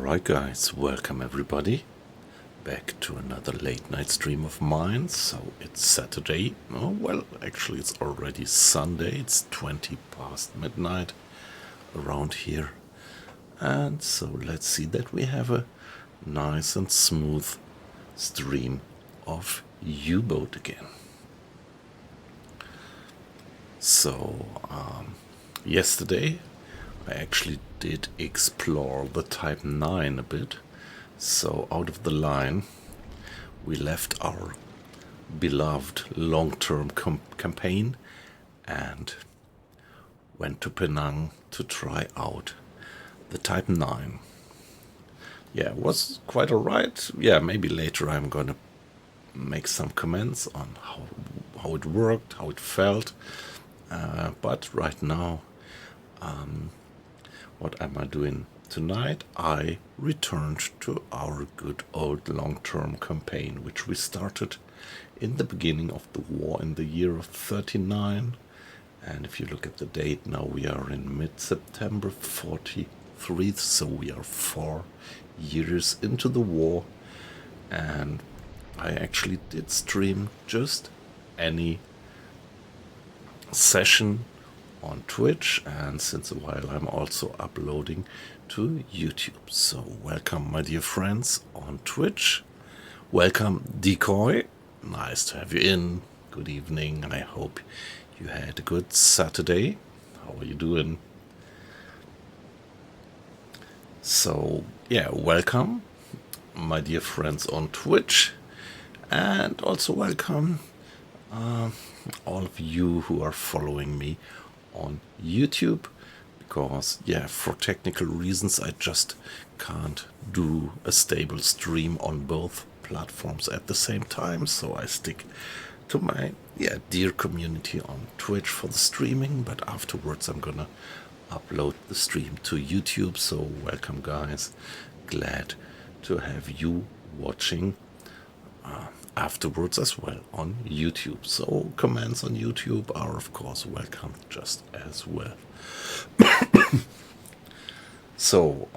Alright guys, welcome everybody back to another late night stream of mine. So it's Saturday, actually it's already Sunday, it's 20 past midnight around here. And so let's see that we have a nice and smooth stream of UBOAT again. So yesterday I actually did explore the Type 9 a bit. So out of the line we left our beloved long-term campaign and went to Penang to try out the Type 9. Yeah, it was quite alright. Yeah, maybe later I'm gonna make some comments on how it worked, how it felt. But right now, what am I doing tonight? I returned to our good old long-term campaign, which we started in the beginning of the war in the year of 39. And if you look at the date now, we are in mid-September 43, so we are 4 years into the war. And I actually did stream just any session on Twitch, and since a while I'm also uploading to YouTube. So welcome my dear friends on Twitch. Welcome Decoy, nice to have you in. Good evening, I hope you had a good Saturday. How are you doing? So yeah, welcome my dear friends on Twitch, and also welcome all of you who are following me on YouTube, because yeah, for technical reasons I just can't do a stable stream on both platforms at the same time, so I stick to my dear community on Twitch for the streaming, but afterwards I'm gonna upload the stream to YouTube. So welcome guys, glad to have you watching afterwards as well on YouTube. So comments on YouTube are of course welcome just as well. So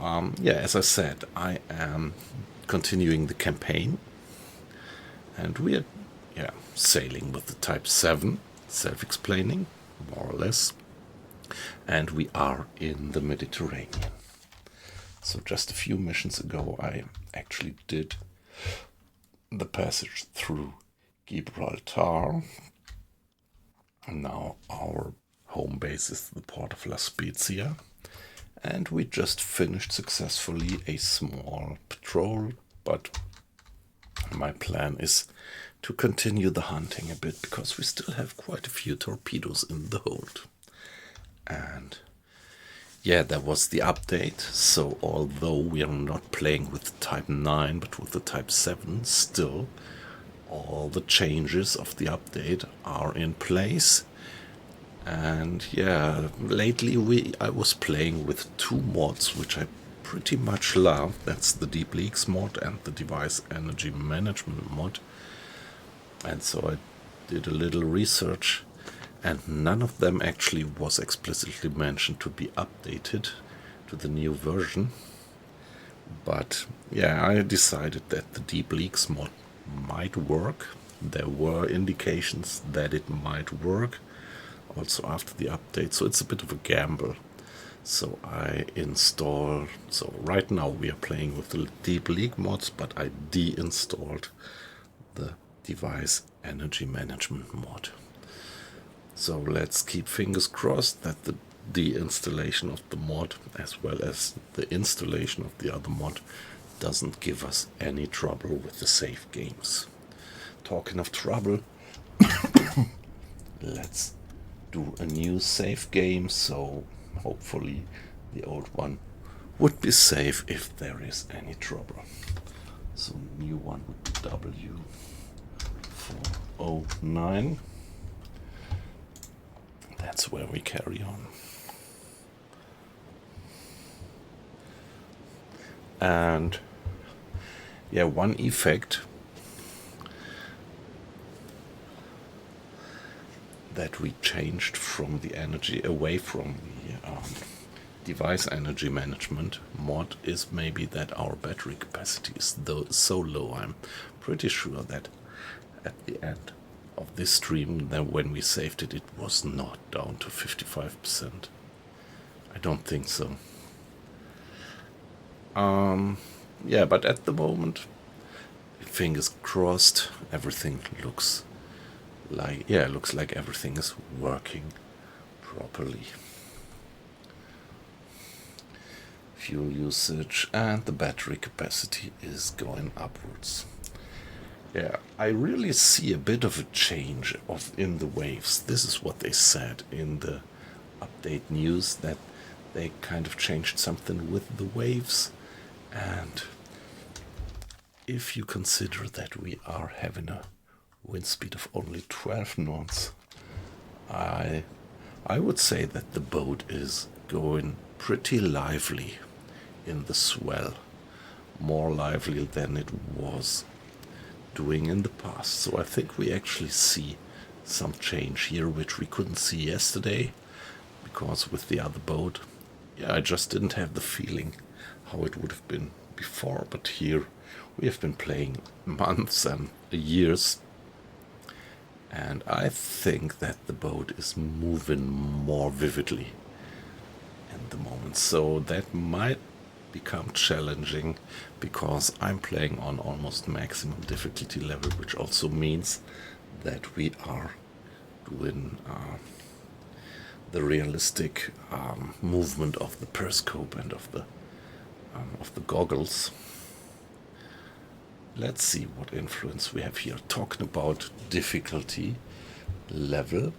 as I said, I am continuing the campaign, and we are sailing with the Type 7, self-explaining more or less, and we are in the Mediterranean. So just a few missions ago I actually did the passage through Gibraltar. And now our home base is the port of La Spezia, and we just finished successfully a small patrol, but my plan is to continue the hunting a bit, because we still have quite a few torpedoes in the hold. And yeah, that was the update. So although we are not playing with the Type 9 but with the Type 7, still all the changes of the update are in place. And yeah, lately I was playing with 2 mods which I pretty much love. That's the Deep Leaks mod and the Device Energy Management mod. And so I did a little research, and none of them actually was explicitly mentioned to be updated to the new version. But yeah, I decided that the Deep Leaks mod might work. There were indications that it might work also after the update, so it's a bit of a gamble. So I installed, so right now we are playing with the Deep Leak mods, but I deinstalled the Device Energy Management mod. So let's keep fingers crossed that the deinstallation of the mod as well as the installation of the other mod doesn't give us any trouble with the save games. Talking of trouble, let's do a new save game, so hopefully the old one would be safe if there is any trouble. So new one would be W409. That's where we carry on. And yeah, one effect that we changed from the energy away from the device energy management mod is maybe that our battery capacity is so low. I'm pretty sure that at the end of this stream, then when we saved it, it was not down to 55%. I don't think so. Yeah, but at the moment, fingers crossed, everything looks like, looks like everything is working properly. Fuel usage and the battery capacity is going upwards. Yeah, I really see a bit of a change in the waves. This is what they said in the update news, that they kind of changed something with the waves. And if you consider that we are having a wind speed of only 12 knots, I would say that the boat is going pretty lively in the swell, more lively than it was doing in the past. So I think we actually see some change here, which we couldn't see yesterday, because with the other boat, I just didn't have the feeling how it would have been before. But here we have been playing months and years, and I think that the boat is moving more vividly in the moment. So that might become challenging, because I'm playing on almost maximum difficulty level, which also means that we are doing the realistic movement of the periscope and of the goggles. Let's see what influence we have here. Talking about difficulty level,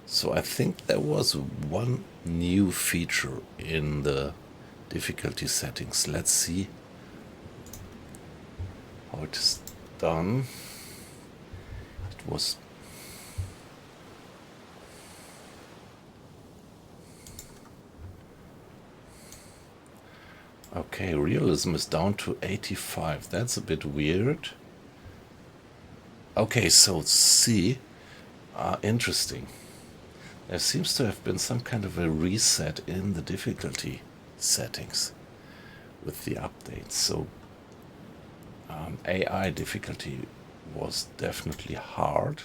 so I think there was one new feature in the difficulty settings. Let's see how it is done. It was okay, realism is down to 85. That's a bit weird. Okay, so see, interesting. There seems to have been some kind of a reset in the difficulty settings with the updates. So AI difficulty was definitely hard.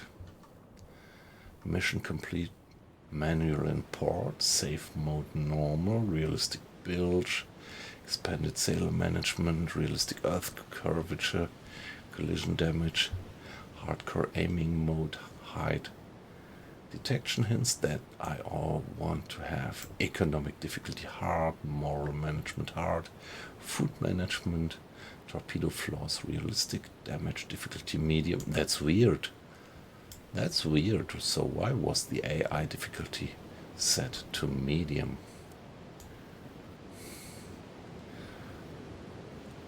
Mission complete, manual import, safe mode normal, realistic bilge, expanded sailor management, realistic earth curvature, collision damage, hardcore aiming mode, height, detection hints that I all want to have, economic difficulty hard, moral management hard, food management, torpedo flaws realistic, damage difficulty medium. That's weird. That's weird. So why was the AI difficulty set to medium?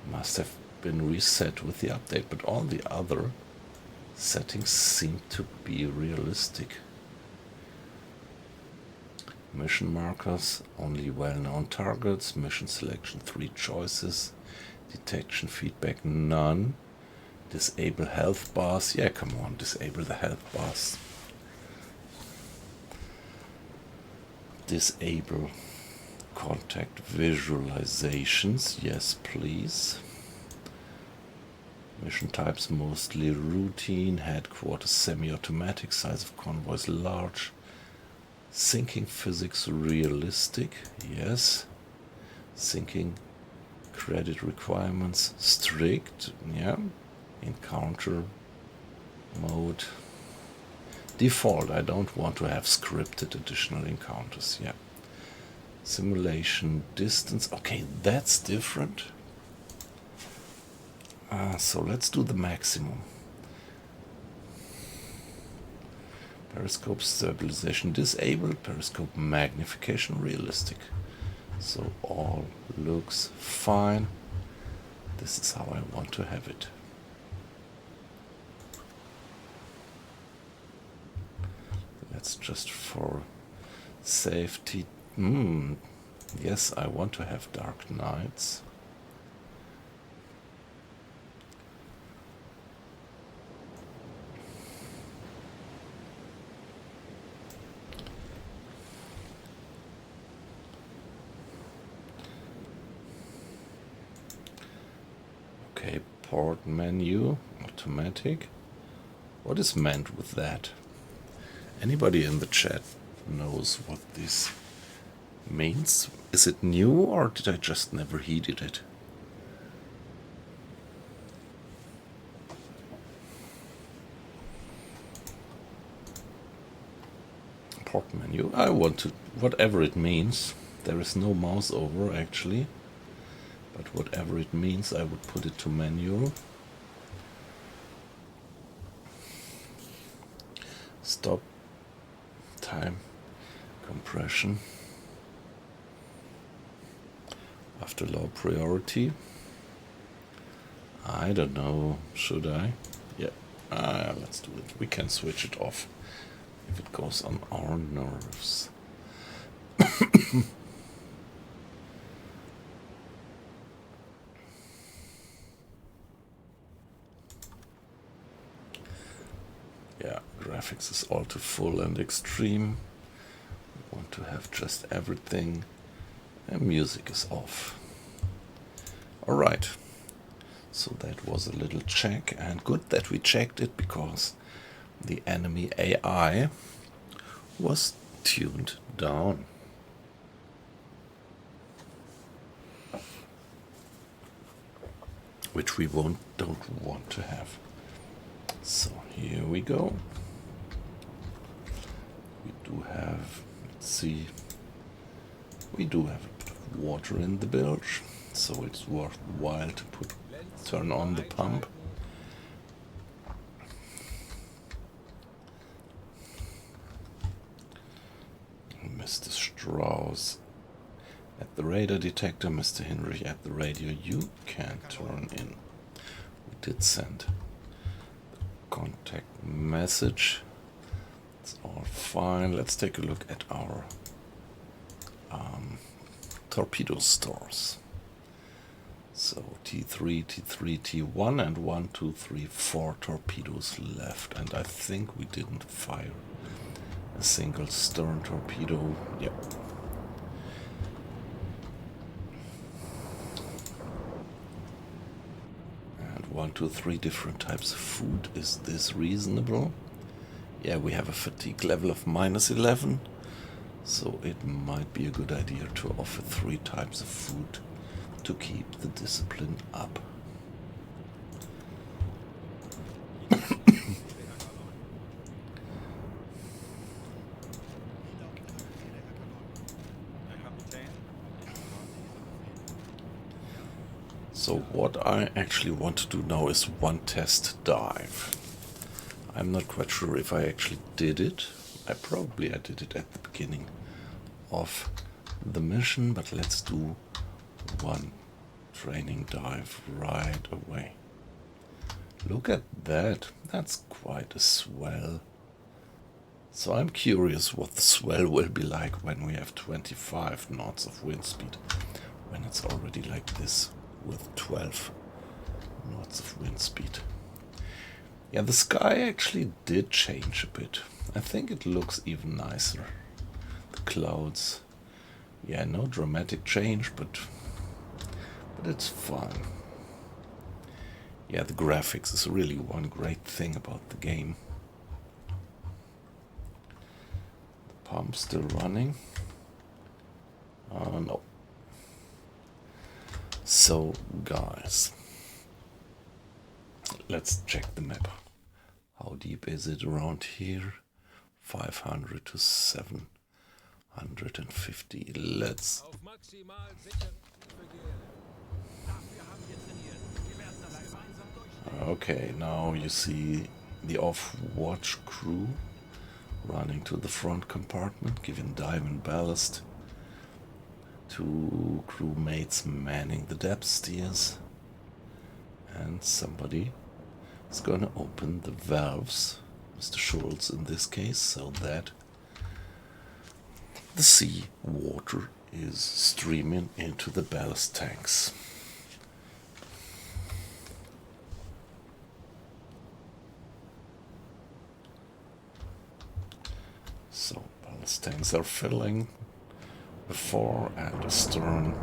Must have been reset with the update, but all the other settings seem to be realistic. Mission markers, only well-known targets, mission selection 3 choices, detection feedback none, disable health bars. Yeah, come on, disable the health bars. Disable contact visualizations, yes please. Mission types mostly routine, headquarters semi-automatic, size of convoys large, sinking physics realistic, yes. Sinking credit requirements strict, yeah. Encounter mode default. I don't want to have scripted additional encounters, yeah. Simulation distance, okay, that's different. So let's do the maximum. Periscope stabilization disabled, periscope magnification realistic. So all looks fine. This is how I want to have it. Let's just for safety. Yes, I want to have dark nights. Okay, port menu, automatic. What is meant with that? Anybody in the chat knows what this means? Is it new or did I just never heeded it? Port menu. I want to, whatever it means. There is no mouse over actually, but whatever it means, I would put it to menu. Stop time compression after low priority. I don't know, should I? Yeah, let's do it. We can switch it off if it goes on our nerves. Yeah, graphics is all too full and extreme. We want to have just everything. And music is off. Alright, so that was a little check, and good that we checked it because the enemy AI was tuned down. Which we don't want to have. So here we go. We do have, let's see, we do have a bit of water in the bilge, so it's worthwhile to turn on the pump. Mr. Strauss at the radar detector, Mr. Henry at the radio, you can turn in. We did send the contact message. It's all fine. Let's take a look at our torpedo stores. So T3, T3, T1 and 1, 2, 3, 4 torpedoes left, and I think we didn't fire a single stern torpedo. Yep. And 1, 2, 3 different types of food. Is this reasonable? Yeah, we have a fatigue level of -11, so it might be a good idea to offer 3 types of food to keep the discipline up. So what I actually want to do now is one test dive. I'm not quite sure if I actually did it. I did it at the beginning of the mission, but let's do one training dive right away. Look at that. That's quite a swell. So I'm curious what the swell will be like when we have 25 knots of wind speed, when it's already like this with 12 knots of wind speed. Yeah, the sky actually did change a bit. I think it looks even nicer. The clouds, yeah, no dramatic change, but it's fun. Yeah, the graphics is really one great thing about the game. The pump's still running. No. So, guys, let's check the map. How deep is it around here? 500 to 750. Let's... Okay, now you see the off-watch crew running to the front compartment, giving dive ballast. 2 crewmates manning the depth steers. And somebody is going to open the valves, Mr. Schultz in this case, so that the sea water is streaming into the ballast tanks. So ballast tanks are filling before and astern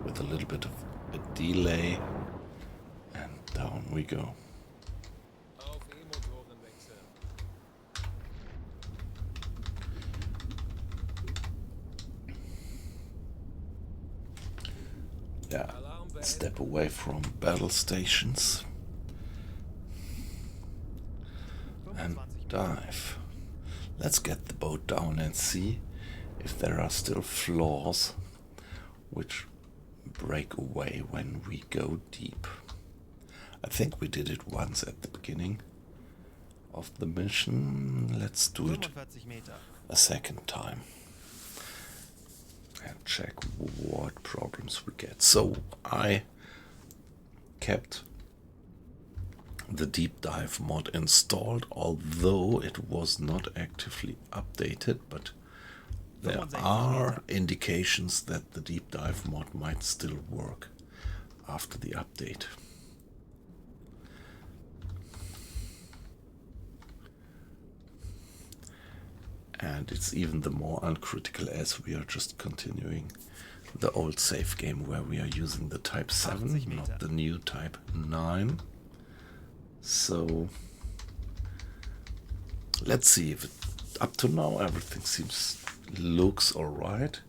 with a little bit of a delay, and Down we go. Auf E-Motoren wechseln. Yeah, Alarm step beendet. away from battle stations and 25 Meter. dive. Let's get the boat down and see if there are still flaws which break away when we go deep. I think we did it once at the beginning of the mission. Let's do it 45 Meter. a second time and check what problems we get. So I kept the deep dive mod installed, although it was not actively updated, but there are indications that the deep dive mod might still work after the update. And it's even the more uncritical as we are just continuing the old save game where we are using the type 7, not the new type 9. So let's see if up to now everything looks alright.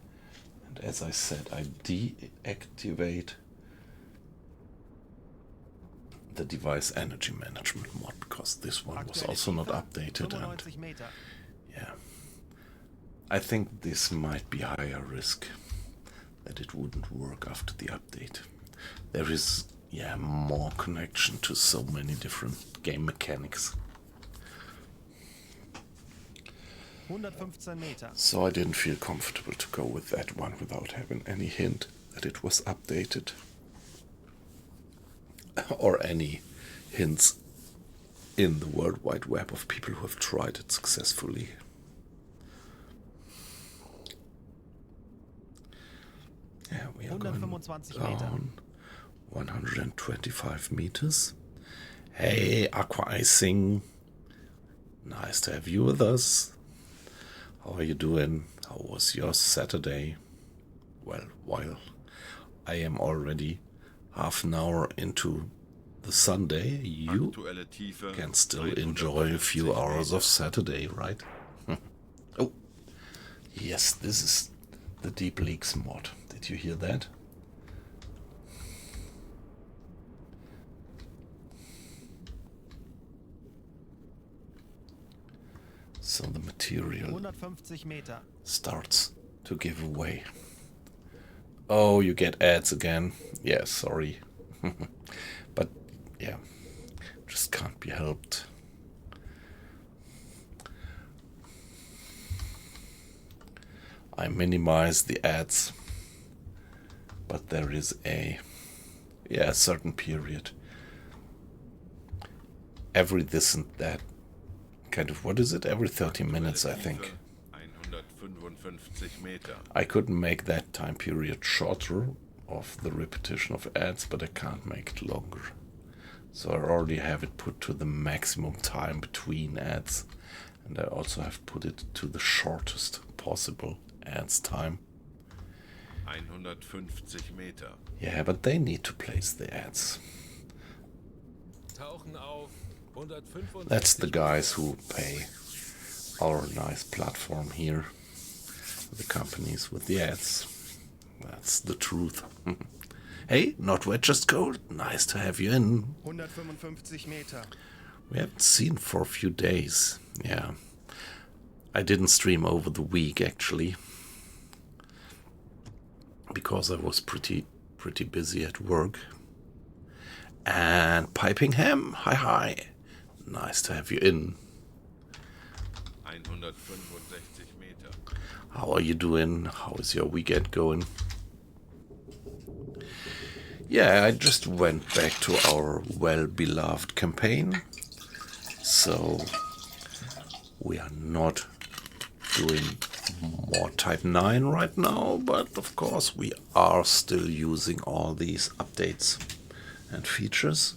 And as I said, I deactivate the device energy management mod because this one was also not updated. And 95 Meter. yeah, I think this might be higher risk that it wouldn't work after the update. There is, yeah, more connection to so many different game mechanics. 115 Meter. So I didn't feel comfortable to go with that one without having any hint that it was updated. Or any hints in the World Wide Web of people who have tried it successfully. Yeah, we are going 125 Meter. down 125 meters. Hey, Aqua Icing. Nice to have you with us. How are you doing? How was your Saturday? Well, while I am already half an hour into the Sunday, you can still enjoy a few hours of Saturday, right? Oh, yes, this is the Deep Leaks mod. Did you hear that? So the material 150 Meter. starts to give away. Oh, you get ads again. Yeah, sorry. But yeah, just can't be helped. I minimize the ads, but there is a certain period every this and that kind of, what is it, every 30 minutes I think. 155 Meter. I couldn't make that time period shorter of the repetition of ads, but I can't make it longer. So I already have it put to the maximum time between ads, and I also have put it to the shortest possible ads time. 150 Meter. Yeah, but they need to place the ads. Tauchen auf. 165 That's the guys who pay our nice platform here. The companies with the ads. That's the truth. Hey, not wet, just cold. Nice to have you in. 155 Meter. We haven't seen for a few days. Yeah. I didn't stream over the week actually, because I was pretty busy at work. And Piping Ham, hi. Nice to have you in. 165 Meter. How are you doing? How is your weekend going? Yeah, I just went back to our well-beloved campaign. So we are not doing more Type 9 right now, but of course we are still using all these updates and features.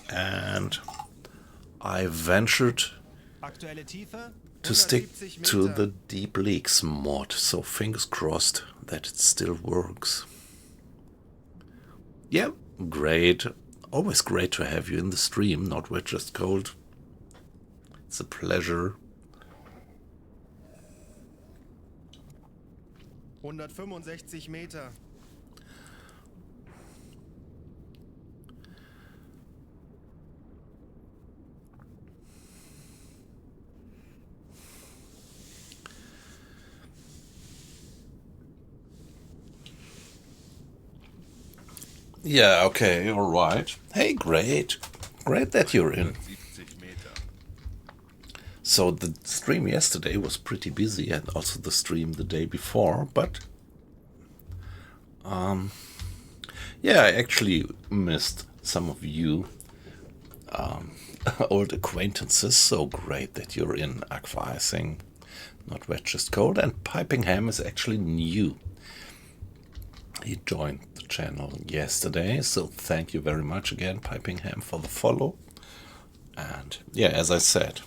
And I ventured Aktuelle Tiefe. to stick 170 to Meter. the Deep Leaks mod, so fingers crossed that it still works. Yeah, great. Always great to have you in the stream, not we're just cold. It's a pleasure. 165 Meter. Yeah, okay, alright. Hey, great. Great that you're in. 170 Meter. So the stream yesterday was pretty busy, and also the stream the day before, but yeah, I actually missed some of you old acquaintances. So great that you're in Aqua Icing, not wet just cold, and Piping Ham is actually new. He joined the channel yesterday, so thank you very much again, Piping Ham, for the follow. And yeah, as I said,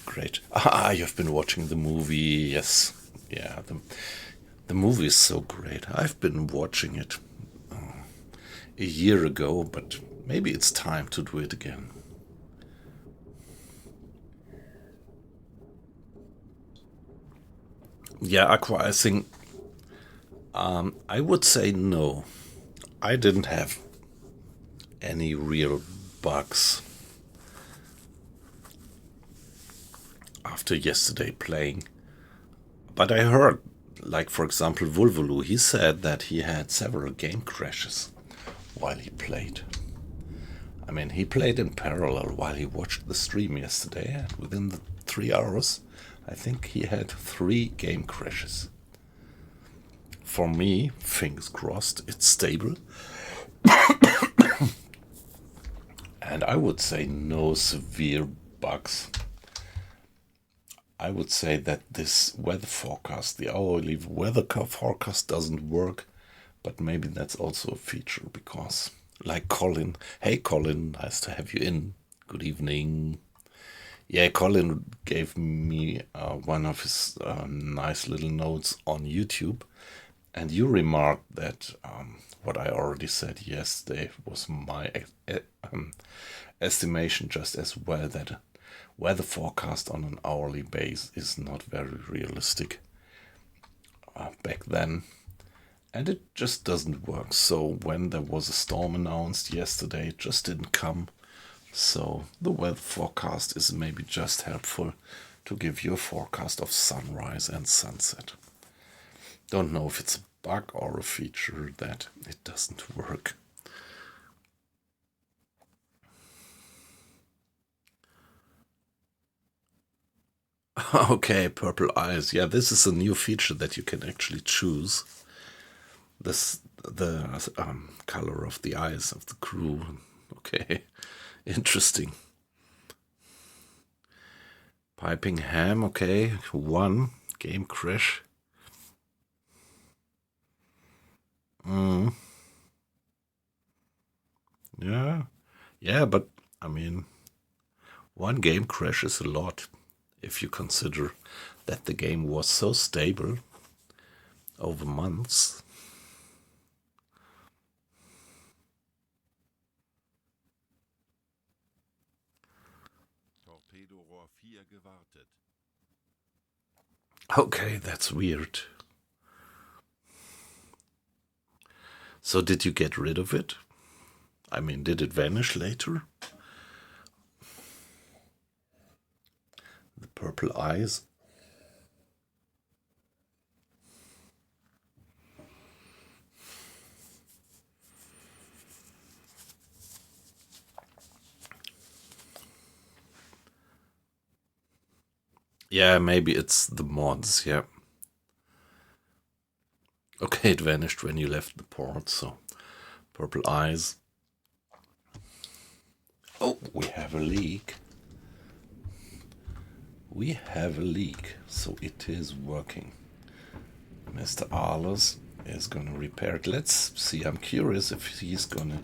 great. You've been watching the movie, yes. Yeah, the movie is so great. I've been watching it a year ago, but maybe it's time to do it again. Yeah, Aqua Icing, I would say no. I didn't have any real bugs after yesterday playing. But I heard, like for example, Vulvulu, he said that he had several game crashes while he played. I mean, he played in parallel while he watched the stream yesterday, and within the 3 hours, I think he had 3 game crashes. For me, fingers crossed, it's stable. And I would say no severe bugs. I would say that this weather forecast, the hourly weather forecast, doesn't work, but maybe that's also a feature because, like Colin, hey Colin, nice to have you in. Good evening. Yeah, Colin gave me one of his nice little notes on YouTube, and you remarked that what I already said yesterday was my estimation just as well, that weather forecast on an hourly base is not very realistic back then, and it just doesn't work. So when there was a storm announced yesterday, it just didn't come. So the weather forecast is maybe just helpful to give you a forecast of sunrise and sunset. Don't know if it's a bug or a feature that it doesn't work. Okay, purple eyes. Yeah, this is a new feature that you can actually choose the color of the eyes of the crew. Okay, interesting. Piping Ham. Okay, 1 game crash. Yeah, but I mean, 1 game crash is a lot if you consider that the game was so stable over months. Torpedorohr 4 gewartet. Okay, that's weird. So did you get rid of it? I mean, did it vanish later? The purple eyes. Yeah, maybe it's the mods, yeah. Okay, it vanished when you left the port, so purple eyes. Oh, we have a leak. We have a leak, so it is working. Mr. Arles is gonna repair it. Let's see, I'm curious if he's gonna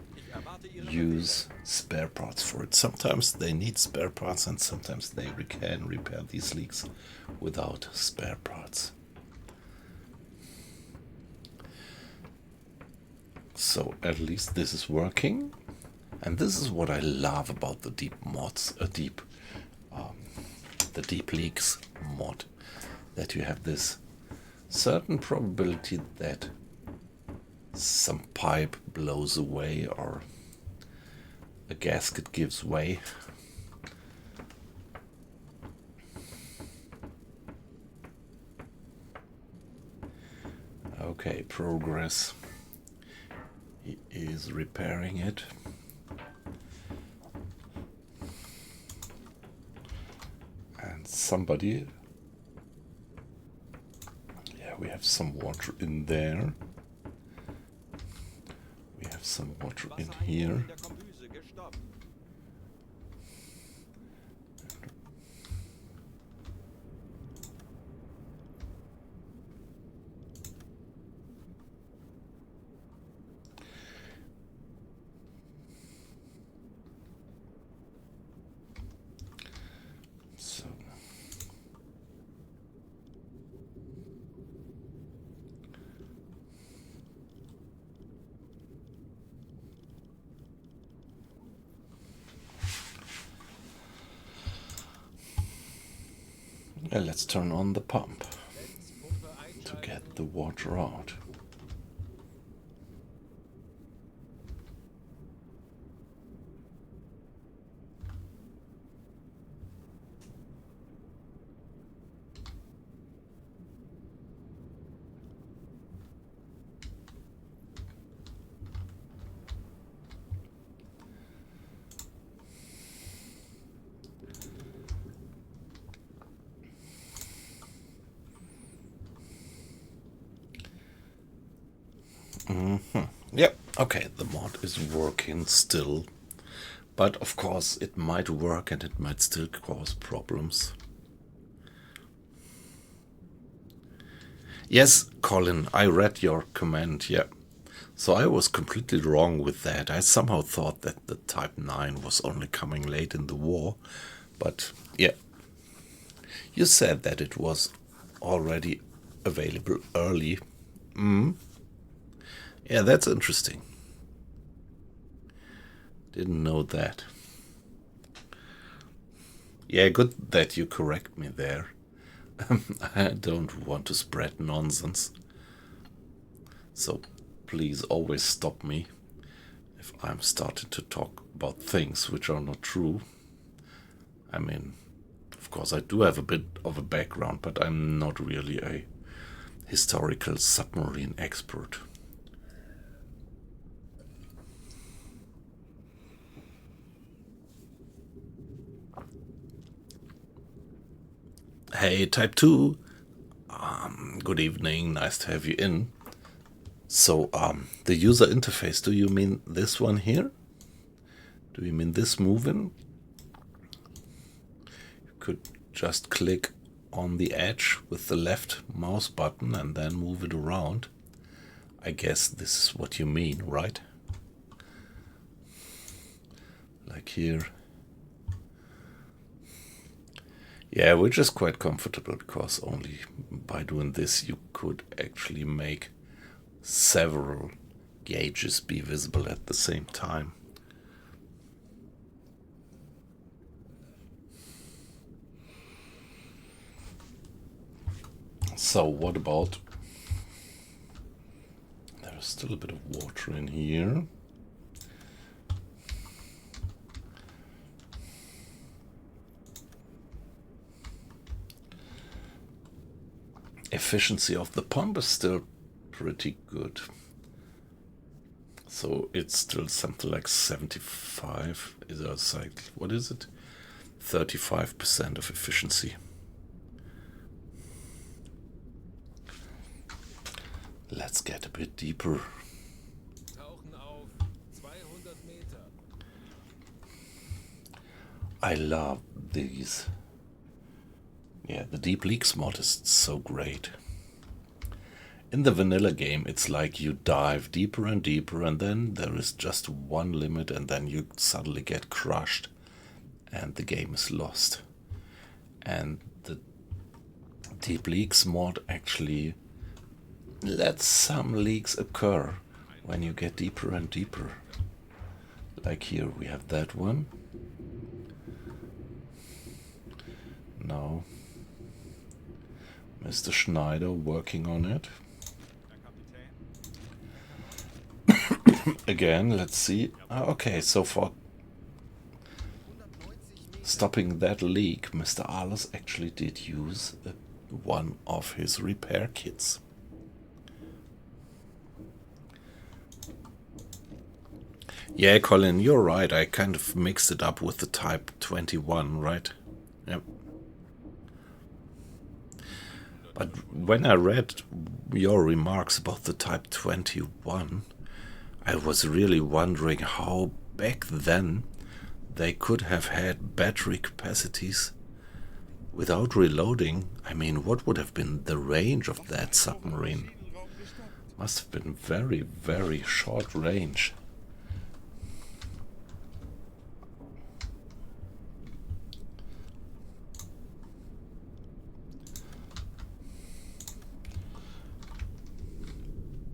use spare parts for it. Sometimes they need spare parts and sometimes they can repair these leaks without spare parts. So at least this is working. And this is what I love about the deep mods, the deep leaks mod, that you have this certain probability that some pipe blows away or a gasket gives way. Okay, progress. He is repairing it. And somebody... Yeah, we have some water in there. We have some water in here. So yeah, let's turn on the pump to get the water out. Yep, okay, the mod is working still. But of course it might work and it might still cause problems. Yes, Colin, I read your comment, yeah. So I was completely wrong with that. I somehow thought that the Type 9 was only coming late in the war. But yeah, you said that it was already available early. Yeah, that's interesting. Didn't know that. Yeah, good that you correct me there. I don't want to spread nonsense. So please always stop me if I'm starting to talk about things which are not true. I mean, of course I do have a bit of a background, but I'm not really a historical submarine expert. Hey, Type 2. Good evening, nice to have you in. So, the user interface, do you mean this one here? Do you mean this move-in? You could just click on the edge with the left mouse button and then move it around. I guess this is what you mean, right? Like here. Yeah, which is quite comfortable because only by doing this you could actually make several gauges be visible at the same time. So what about... There's still a bit of water in here. Efficiency of the pump is still pretty good. So it's still something like 75. What is it? 35% of efficiency. Let's get a bit deeper. I love these. Yeah, the deep leaks mod is so great. In the vanilla game, it's like you dive deeper and deeper, and then there is just one limit, and then you suddenly get crushed, and the game is lost. And the deep leaks mod actually lets some leaks occur when you get deeper and deeper. Like here we have that one. Now Mr. Schneider working on it. Again, let's see. Okay, so for stopping that leak, Mr. Alles actually did use one of his repair kits. Yeah, Colin, you're right. I kind of mixed it up with the Type 21, right? Yep. But when I read your remarks about the Type 21, I was really wondering how back then they could have had battery capacities without reloading. I mean, what would have been the range of that submarine? Must have been very, very short range.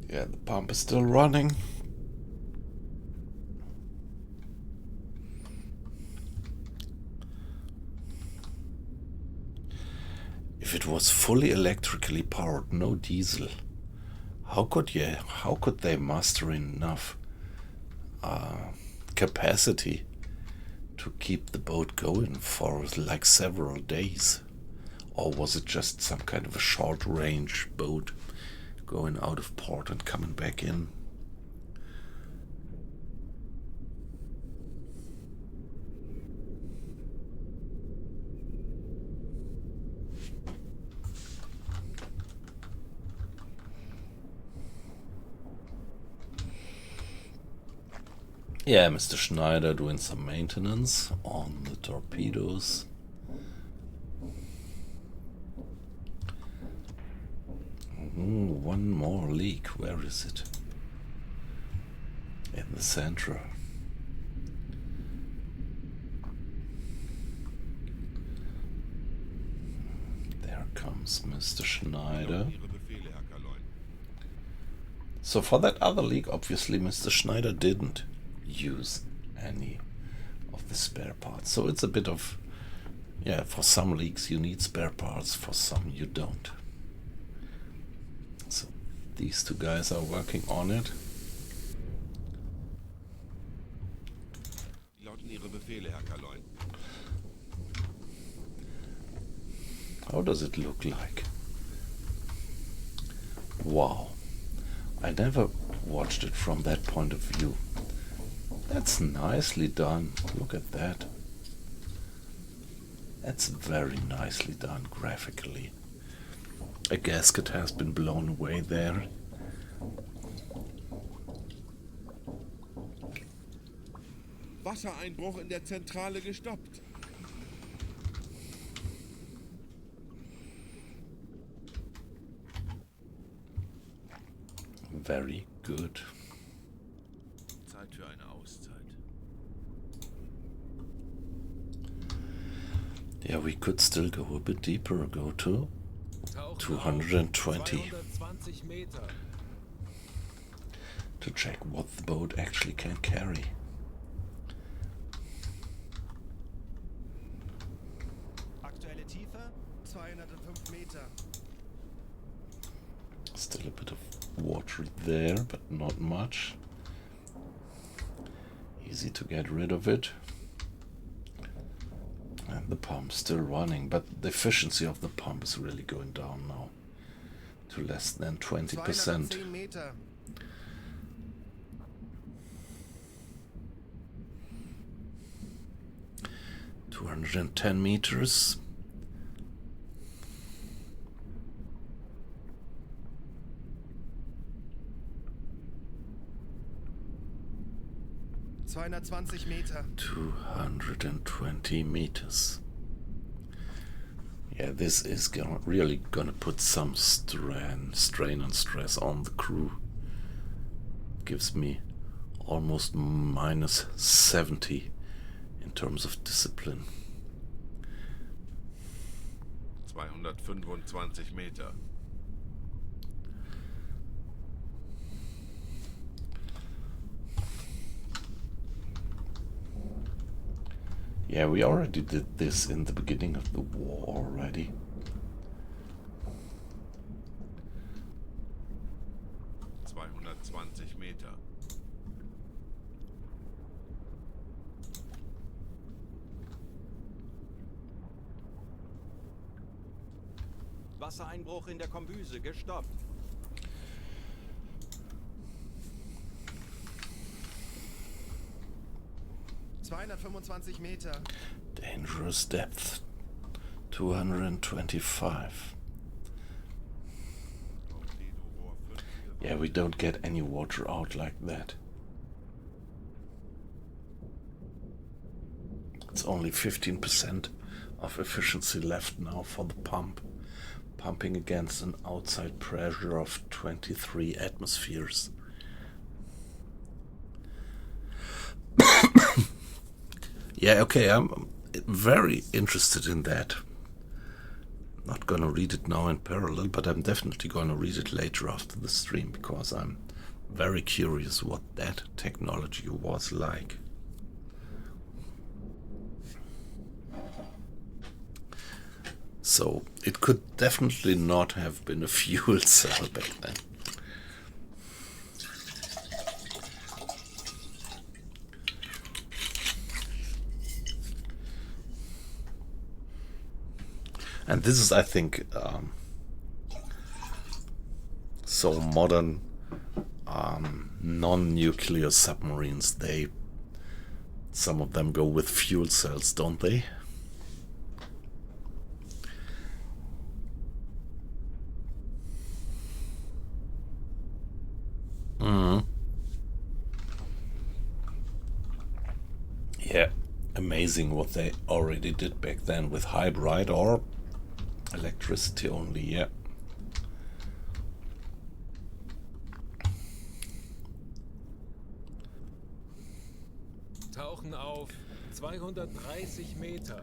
Yeah, the pump is still running. If it was fully electrically powered, no diesel, how could they muster enough capacity to keep the boat going for like several days? Or was it just some kind of a short range boat going out of port and coming back in? Yeah, Mr. Schneider doing some maintenance on the torpedoes. One more leak. Where is it? In the center. There comes Mr. Schneider. So for that other leak, obviously Mr. Schneider didn't use any of the spare parts. So it's a bit of, yeah, for some leaks you need spare parts, for some you don't. So these two guys are working on it. How does it look like? Wow. I never watched it from that point of view. That's nicely done. Look at that. That's very nicely done graphically. A gasket has been blown away there. Wassereinbruch in der Zentrale gestoppt. Very good. Zeit für eine Auszeit. Yeah, we could still go a bit deeper, go to 220 to check what the boat actually can carry. Aktuelle Tiefe 205 Meter. Still a bit of water there, but not much. Easy to get rid of it. And the pump's still running, but the efficiency of the pump is really going down now to less than 20%. 210 Meter. $210 meters. Meter. 220 meters. Yeah, this is really gonna put some strain and stress on the crew. Gives me almost minus 70 in terms of discipline. 225 Meter. Yeah, we already did this in the beginning of the war already. Meter. Wassereinbruch in der Kombüse gestoppt. Meter. Dangerous depth. 225. Yeah, we don't get any water out like that. It's only 15% of efficiency left now for the pump. Pumping against an outside pressure of 23 atmospheres. Yeah, okay, I'm very interested in that. Not gonna read it now in parallel, but I'm definitely gonna read it later after the stream, because I'm very curious what that technology was like. So it could definitely not have been a fuel cell back then. And this is, I think, so modern non-nuclear submarines, some of them go with fuel cells, don't they? Yeah, amazing what they already did back then with hybrid or electricity only, yeah. Tauchen auf 230 Meter.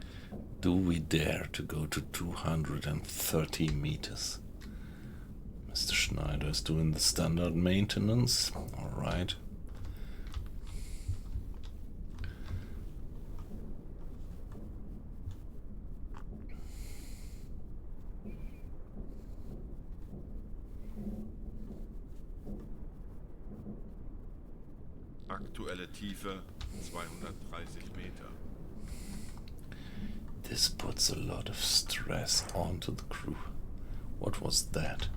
Do we dare to go to 230 meters? Mr. Schneider is doing the standard maintenance. All right. Aktuelle Tiefe 230 Meter. This puts a lot of stress onto the crew. What was that?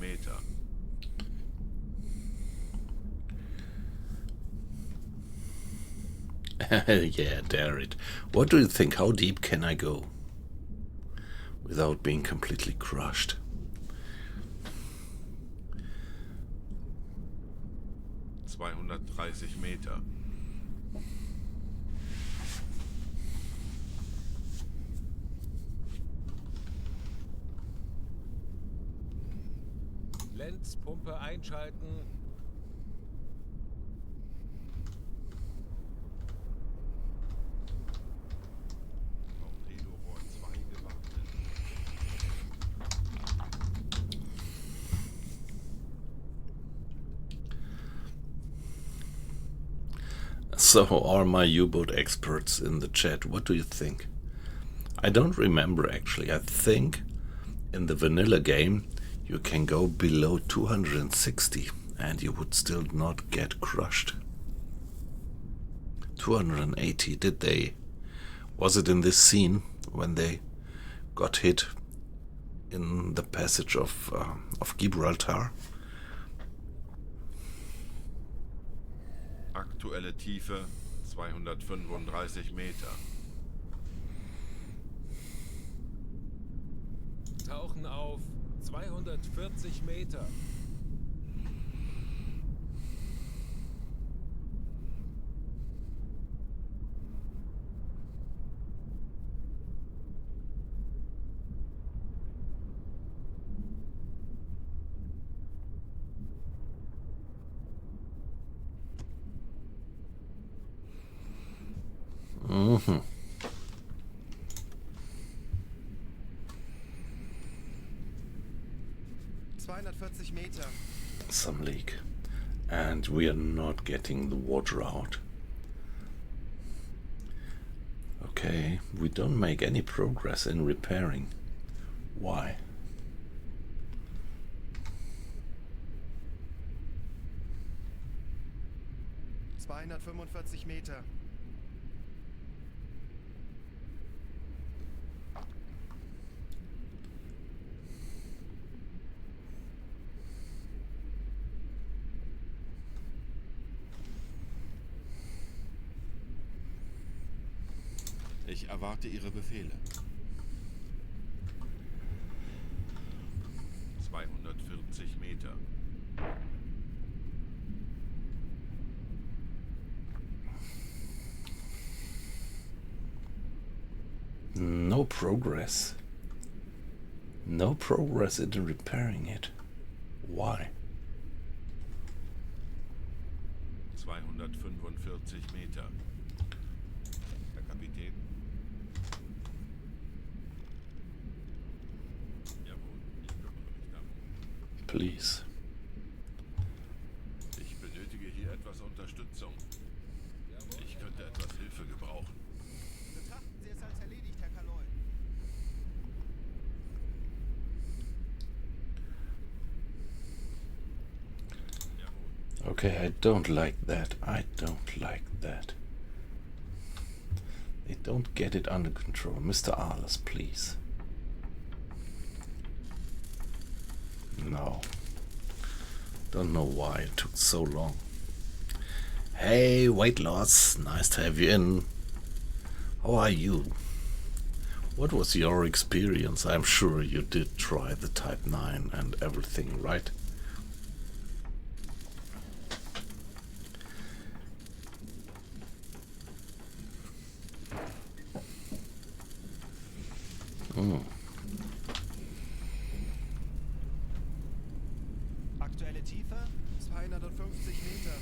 Meter. Yeah, dare it. What do you think? How deep can I go without being completely crushed? Meter. Lenzpumpe einschalten. Torpedorohr 2 gewartet. So, are my U-boat experts in the chat? What do you think? I don't remember actually. I think in the vanilla game you can go below 260 and you would still not get crushed. 280, did they? Was it in this scene when they got hit in the passage of Gibraltar? Aktuelle Tiefe 235 Meter. Tauchen auf 240 Meter. 240 Meter. Some leak. And we are not getting the water out. Okay, we don't make any progress in repairing. Why? Meter. Ich erwarte Ihre Befehle. 240 Meter. No progress. No progress in repairing it. Why? 245 Meter. Herr Kapitän. Jawohl, ich kümmere mich darum. Please. Ich benötige hier etwas Unterstützung. Ich könnte etwas Hilfe gebrauchen. Betrachten Sie es als erledigt, Herr Kaloy. Jawohl. Okay, I don't like that. I don't like that. They don't get it under control. Mr. Arles, please. No. Don't know why it took so long. Hey, weight loss. Nice to have you in. How are you? What was your experience? I'm sure you did try the Type 9 and everything, right? Aktuelle Tiefe 250 Meter.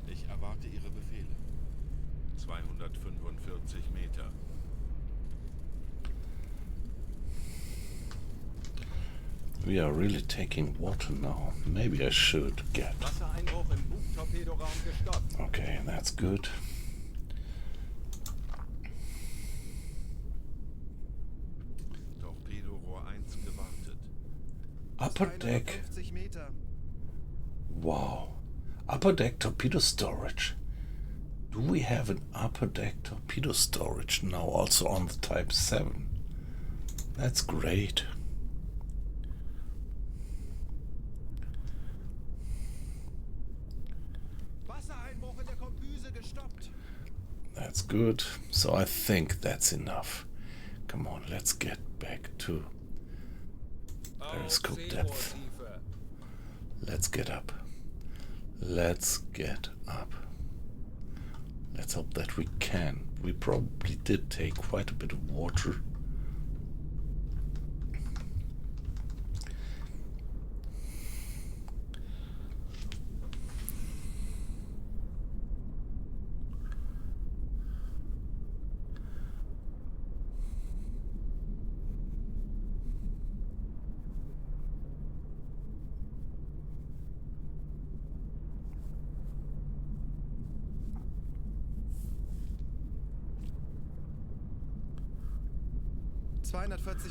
Ich erwarte Ihre Befehle. 245 Meter. We are really taking water now. Maybe I should get... Wassereinbruch im Bugtorpedoraum gestoppt. Okay, that's good. Torpedorohr 1 gewartet. Upper deck. 250 Meter. Wow. Upper deck torpedo storage. Do we have an upper deck torpedo storage now also on the Type 7? That's great. Wassereinbruch in der Kombüse gestoppt. That's good. So I think that's enough. Come on, let's get back to periscope depth. Seebohrtiefe. Let's get up. Let's get up. Let's hope that we can. We probably did take quite a bit of water.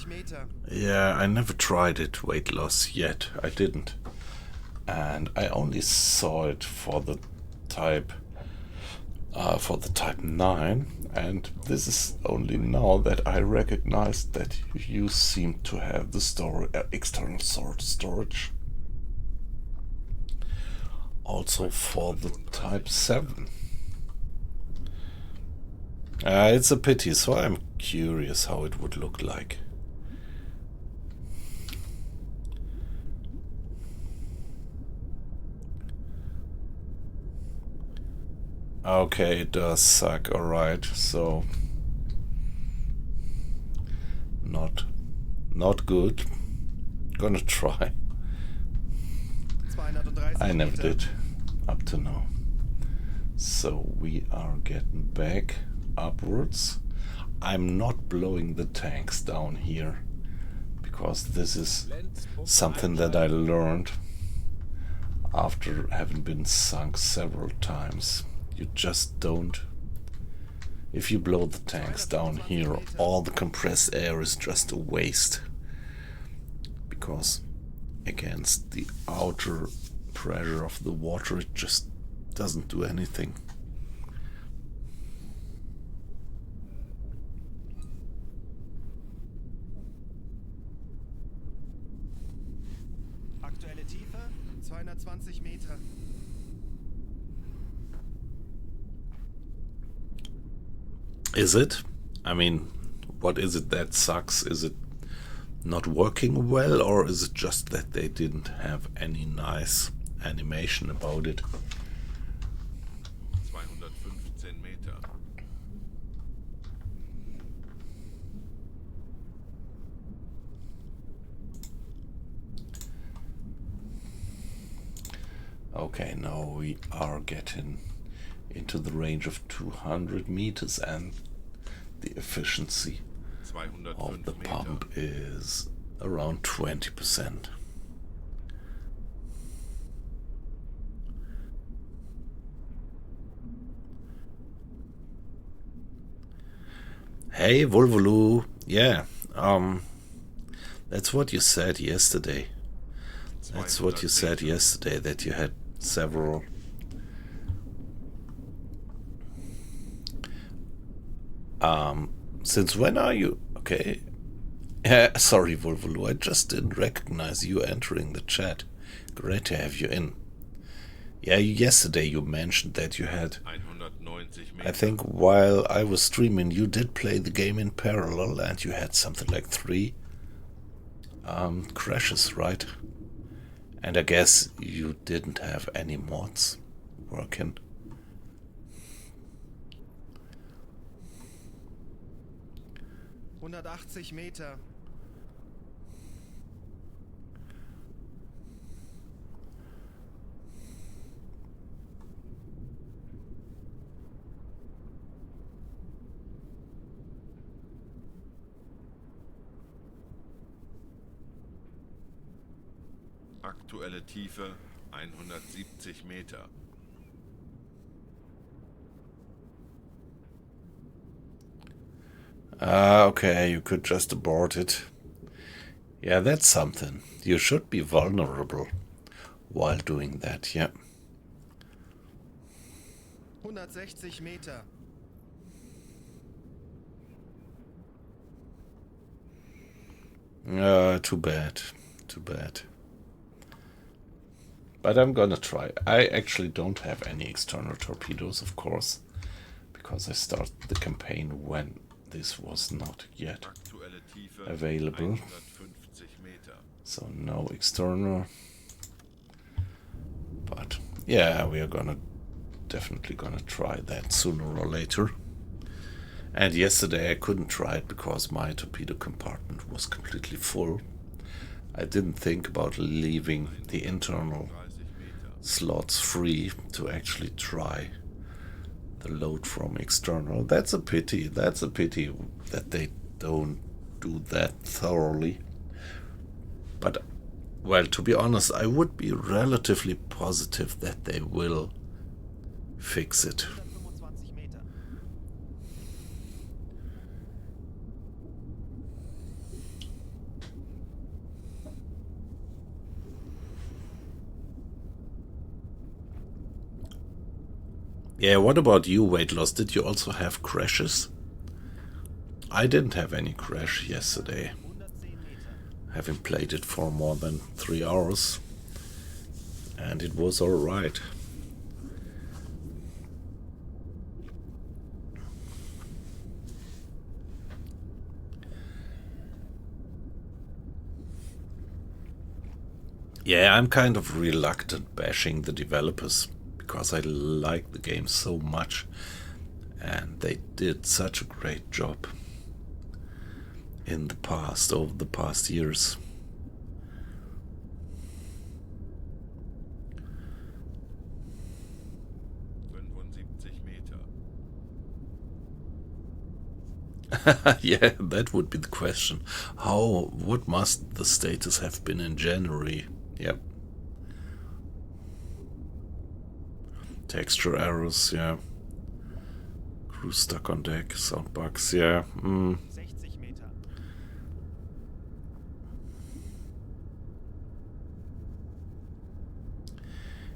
Meter. Yeah, I never tried it, weight loss, yet. I didn't. And I only saw it for the Type 9, and this is only now that I recognized that you seem to have the external storage also for the Type 7. It's a pity, so I'm curious how it would look like. Okay, it does suck, alright, so not good. Gonna try. I never Meter. did up to now. So we are getting back upwards. I'm not blowing the tanks down here because this is Lenzpumpe something that I einschalten. learned after having been sunk several times. You just don't. If you blow the tanks down here, all the compressed air is just a waste. Because against the outer pressure of the water, it just doesn't do anything. Aktuelle Tiefe 220 Meter. Is it? I mean, what is it that sucks? Is it not working well, or is it just that they didn't have any nice animation about it? 215 Meter. Okay, now we are getting into the range of 200 meters, and the efficiency of the 205 pump Meter. is around 20%. Hey, Volvolu. Yeah, that's what you said yesterday. That's what you 200 said Meter. yesterday, that you had several. Since when are you? Okay. Sorry, Volvolu, I just didn't recognize you entering the chat. Great to have you in. Yeah, yesterday you mentioned that you had, 190 Meter. I think while I was streaming, you did play the game in parallel and you had something like 3 crashes, right? And I guess you didn't have any mods working. ...180 Meter. Aktuelle Tiefe 170 Meter. Okay, you could just abort it. Yeah, that's something. You should be vulnerable while doing that, yeah. 160 Meter. Too bad. Too bad. But I'm gonna try. I actually don't have any external torpedoes, of course, because I started the campaign when this was not yet Aktuelle Tiefe available. 150 Meter. So no external. But yeah, we are definitely gonna try that sooner or later. And yesterday I couldn't try it because my torpedo compartment was completely full. I didn't think about leaving the internal 30 Meter. slots free to actually try the load from external. That's a pity. That's a pity that they don't do that thoroughly. But, well, to be honest, I would be relatively positive that they will fix it. 125 Meter. Yeah, what about you, weight loss? Did you also have crashes? I didn't have any crash yesterday, 110 Meter. having played it for more than 3 hours, and it was alright. Yeah, I'm kind of reluctant bashing the developers because I like the game so much and they did such a great job in the past, over the past years. Yeah, that would be the question. What must the status have been in January? Yep. Texture errors, yeah. Crew stuck on deck, sound bugs, yeah. 60 Meter.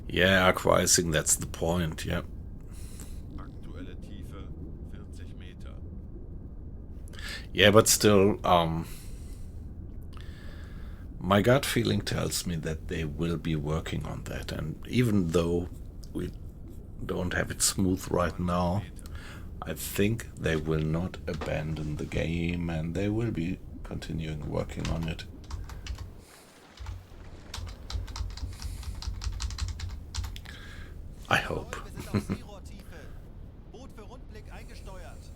Yeah, aqua-icing, that's the point, yeah. Aktuelle Tiefe 40 Meter. Yeah, but still, my gut feeling tells me that they will be working on that, and even though we don't have it smooth right now, I think they will not abandon the game and they will be continuing working on it. I hope. Wir sind auf Seerohrtiefe. Boot für Rundblick eingesteuert.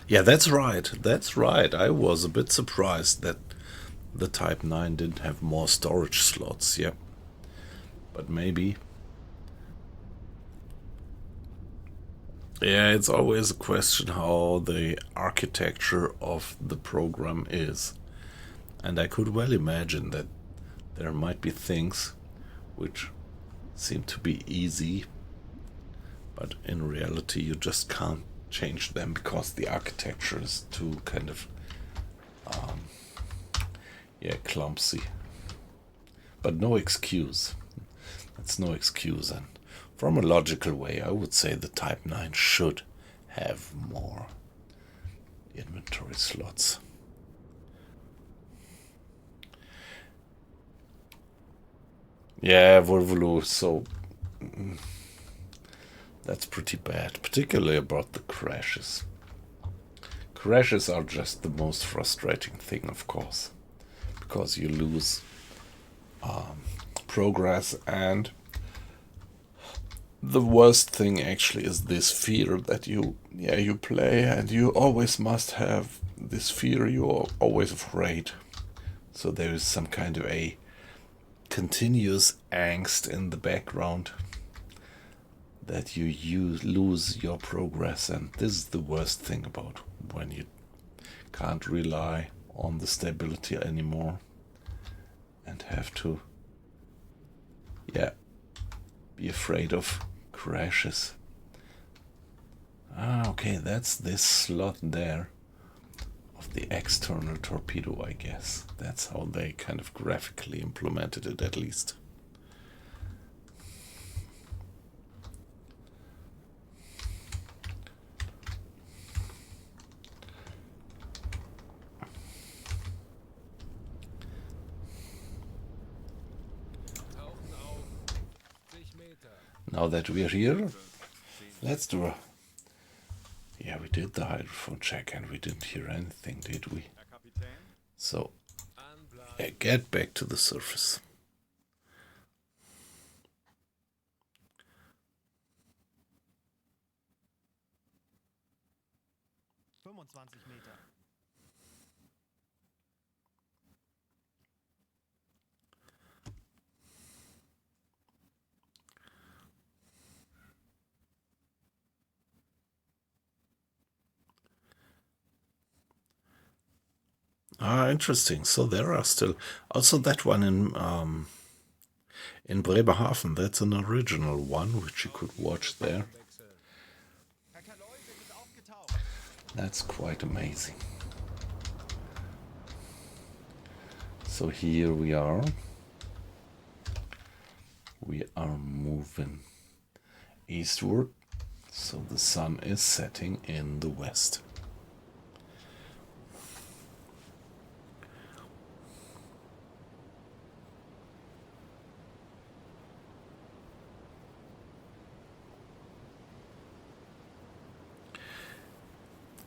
Yeah, that's right. That's right. I was a bit surprised that the Type 9 didn't have more storage slots. Yeah. But maybe. Yeah, it's always a question how the architecture of the program is. And I could well imagine that there might be things which seem to be easy, but in reality you just can't change them because the architecture is too kind of clumsy. But no excuse. That's no excuse. And from a logical way, I would say the Type 9 should have more inventory slots. Yeah, Volvolo, so that's pretty bad, particularly about the crashes. Crashes are just the most frustrating thing, of course, because you lose progress, and the worst thing actually is this fear that you play and you always must have this fear. You're always afraid, so there is some kind of a continuous angst in the background that you lose your progress, and this is the worst thing about when you can't rely on the stability anymore and have to be afraid of crashes. Okay, that's this slot there of the external torpedo, I guess. That's how they kind of graphically implemented it, at least. Tauchen auf 60 Meter. Now that we're here, let's do a... Yeah, we did the hydrophone check and we didn't hear anything, did we? Herr Kapitän? So, Anbleiben. get back to the surface. Meter. Interesting. So there are still also that one in Bremerhaven. That's an original one which you could watch there. Wechsel. Herr Kaloi, wir sind aufgetaucht. That's quite amazing. So here we are. We are moving eastward. So the sun is setting in the west.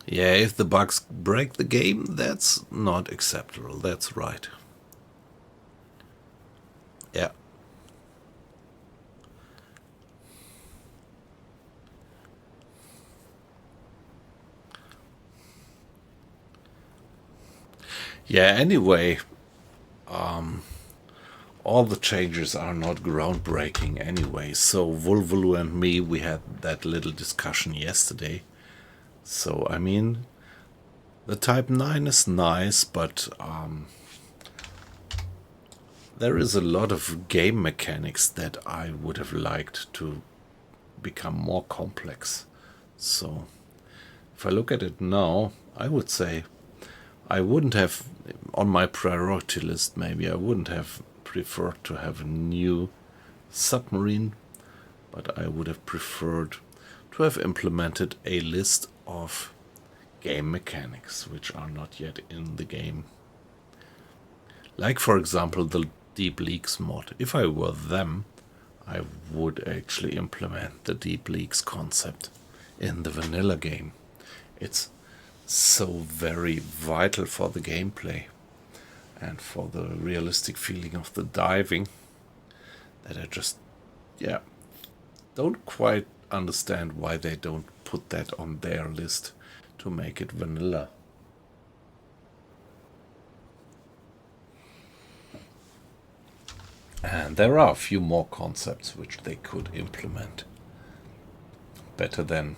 Yeah, if the bugs break the game, that's not acceptable. That's right. Yeah, anyway, all the changes are not groundbreaking anyway. So Vulvulu and me, we had that little discussion yesterday. So, I mean, the Type 9 is nice, but there is a lot of game mechanics that I would have liked to become more complex. So, if I look at it now, I would say I wouldn't have, on my priority list maybe, I wouldn't have preferred to have a new submarine, but I would have preferred to have implemented a list of game mechanics which are not yet in the game. Like, for example, the Deep Leaks mod. If I were them, I would actually implement the Deep Leaks concept in the vanilla game. It's so very vital for the gameplay and for the realistic feeling of the diving that I just, yeah, don't quite understand why they don't put that on their list to make it vanilla. And there are a few more concepts which they could implement. Better than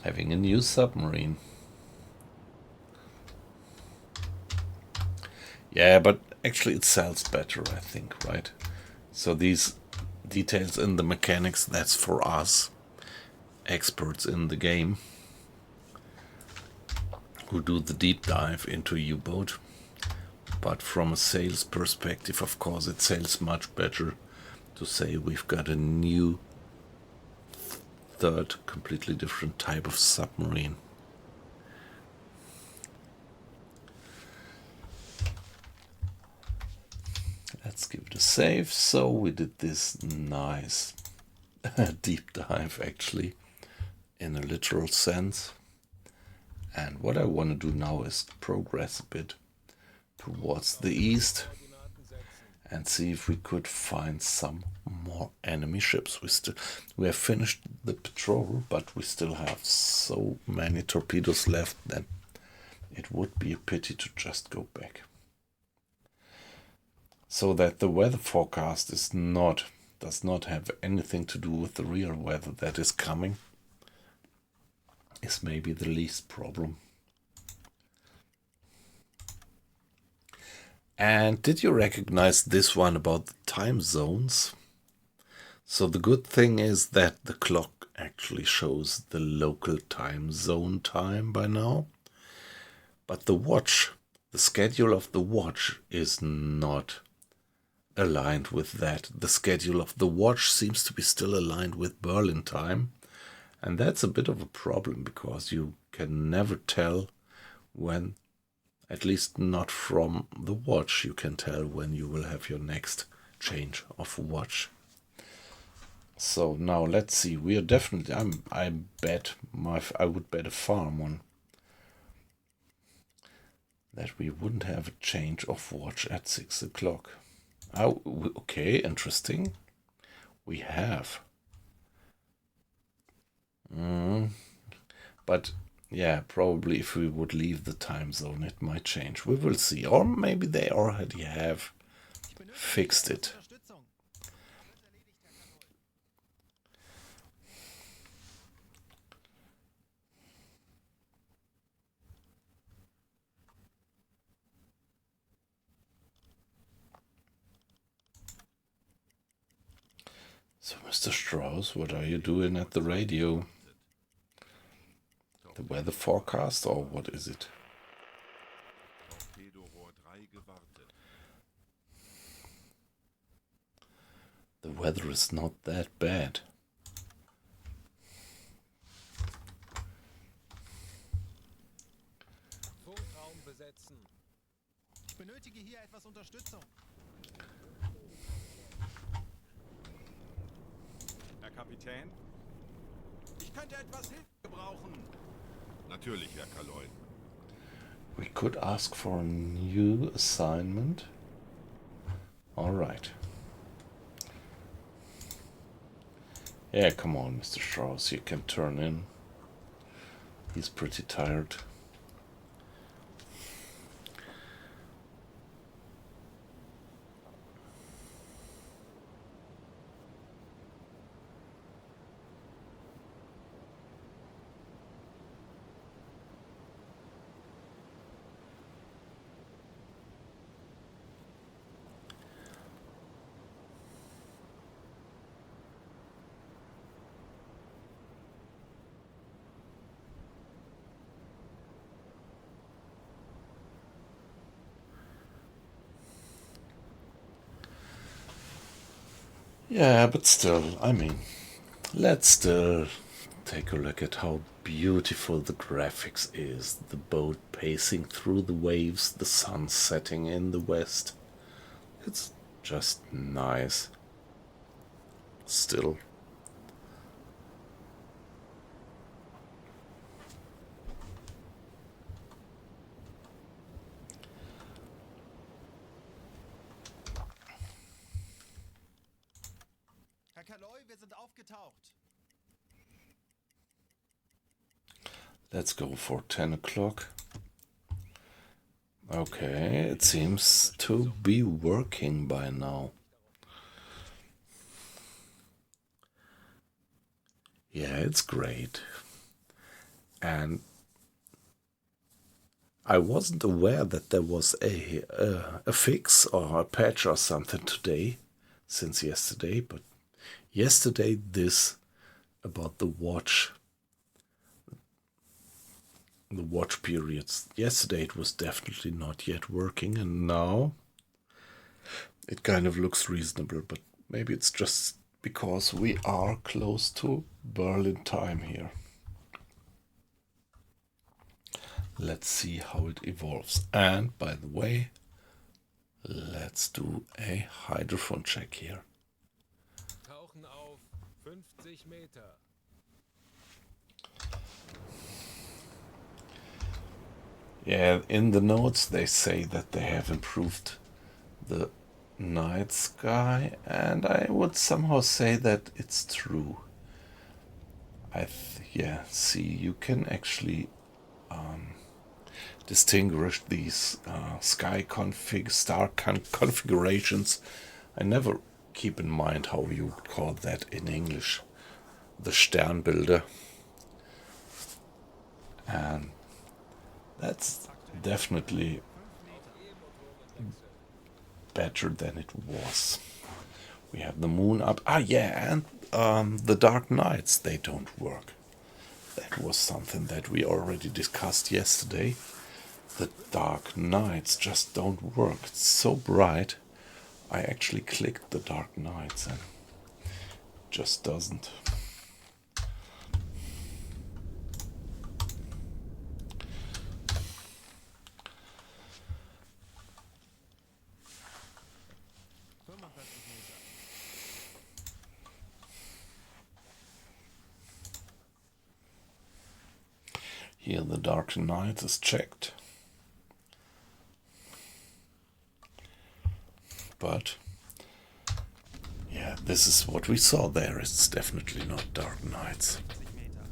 having a new submarine. Yeah, but actually it sells better, I think, right? So these details in the mechanics, that's for us, experts in the game, who do the deep dive into U-Boat. But from a sales perspective, of course, it sells much better to say we've got a new third, completely different type of submarine. Let's give it a save. So we did this nice deep dive, actually, in a literal sense. And what I want to do now is progress a bit towards the east and see if we could find some more enemy ships. We have finished the patrol, but we still have so many torpedoes left that it would be a pity to just go back. So that the weather forecast does not have anything to do with the real weather that is coming is maybe the least problem. And did you recognize this one about the time zones? So the good thing is that the clock actually shows the local time zone time by now. But the watch, the schedule of the watch is not aligned with that. The schedule of the watch seems to be still aligned with Berlin time. And that's a bit of a problem because you can never tell when, at least not from the watch, you can tell when you will have your next change of watch. So now let's see. We are definitely, I would bet a farm on that we wouldn't have a change of watch at 6 o'clock. Oh, okay, interesting. We have. But yeah, probably if we would leave the time zone, it might change. We will see. Or maybe they already have fixed it. So, Mr. Strauss, what are you doing at the radio? The weather forecast, or what is it? Torpedorohr 3 gewartet. The weather is not that bad. Funkraum besetzen. Ich benötige hier etwas Unterstützung. Herr Kapitän? Ich könnte etwas Hilfe gebrauchen. Natürlich, Herr Kaloy. We could ask for a new assignment. All right. Yeah, come on, Mr. Strauss, you can turn in. He's pretty tired. Yeah, but still, I mean, let's still take a look at how beautiful the graphics is. The boat pacing through the waves, the sun setting in the west. It's just nice. Still. Herr Kaloi, wir sind aufgetaucht. Let's go for 10 o'clock. Okay, it seems to be working by now. Yeah, it's great. And I wasn't aware that there was a fix or a patch or something today, since yesterday, but yesterday this about the watch periods. Yesterday it was definitely not yet working, and now it kind of looks reasonable, but maybe it's just because we are close to Berlin time here. Let's see how it evolves. And by the way, let's do a hydrophone check here. Tauchen auf 50 Meter. Yeah, in the notes they say that they have improved the night sky, and I would somehow say that it's true. Yeah, see, you can actually distinguish these star configurations. I never keep in mind how you would call that in English. The Sternbilder. And that's definitely better than it was. We have the moon up. Ah, yeah, and the dark nights, they don't work. That was something that we already discussed yesterday. The dark nights just don't work. It's so bright. I actually clicked the dark nights and it just doesn't. Here the dark night is checked. But yeah, this is what we saw there. It's definitely not dark nights. 50 Meter.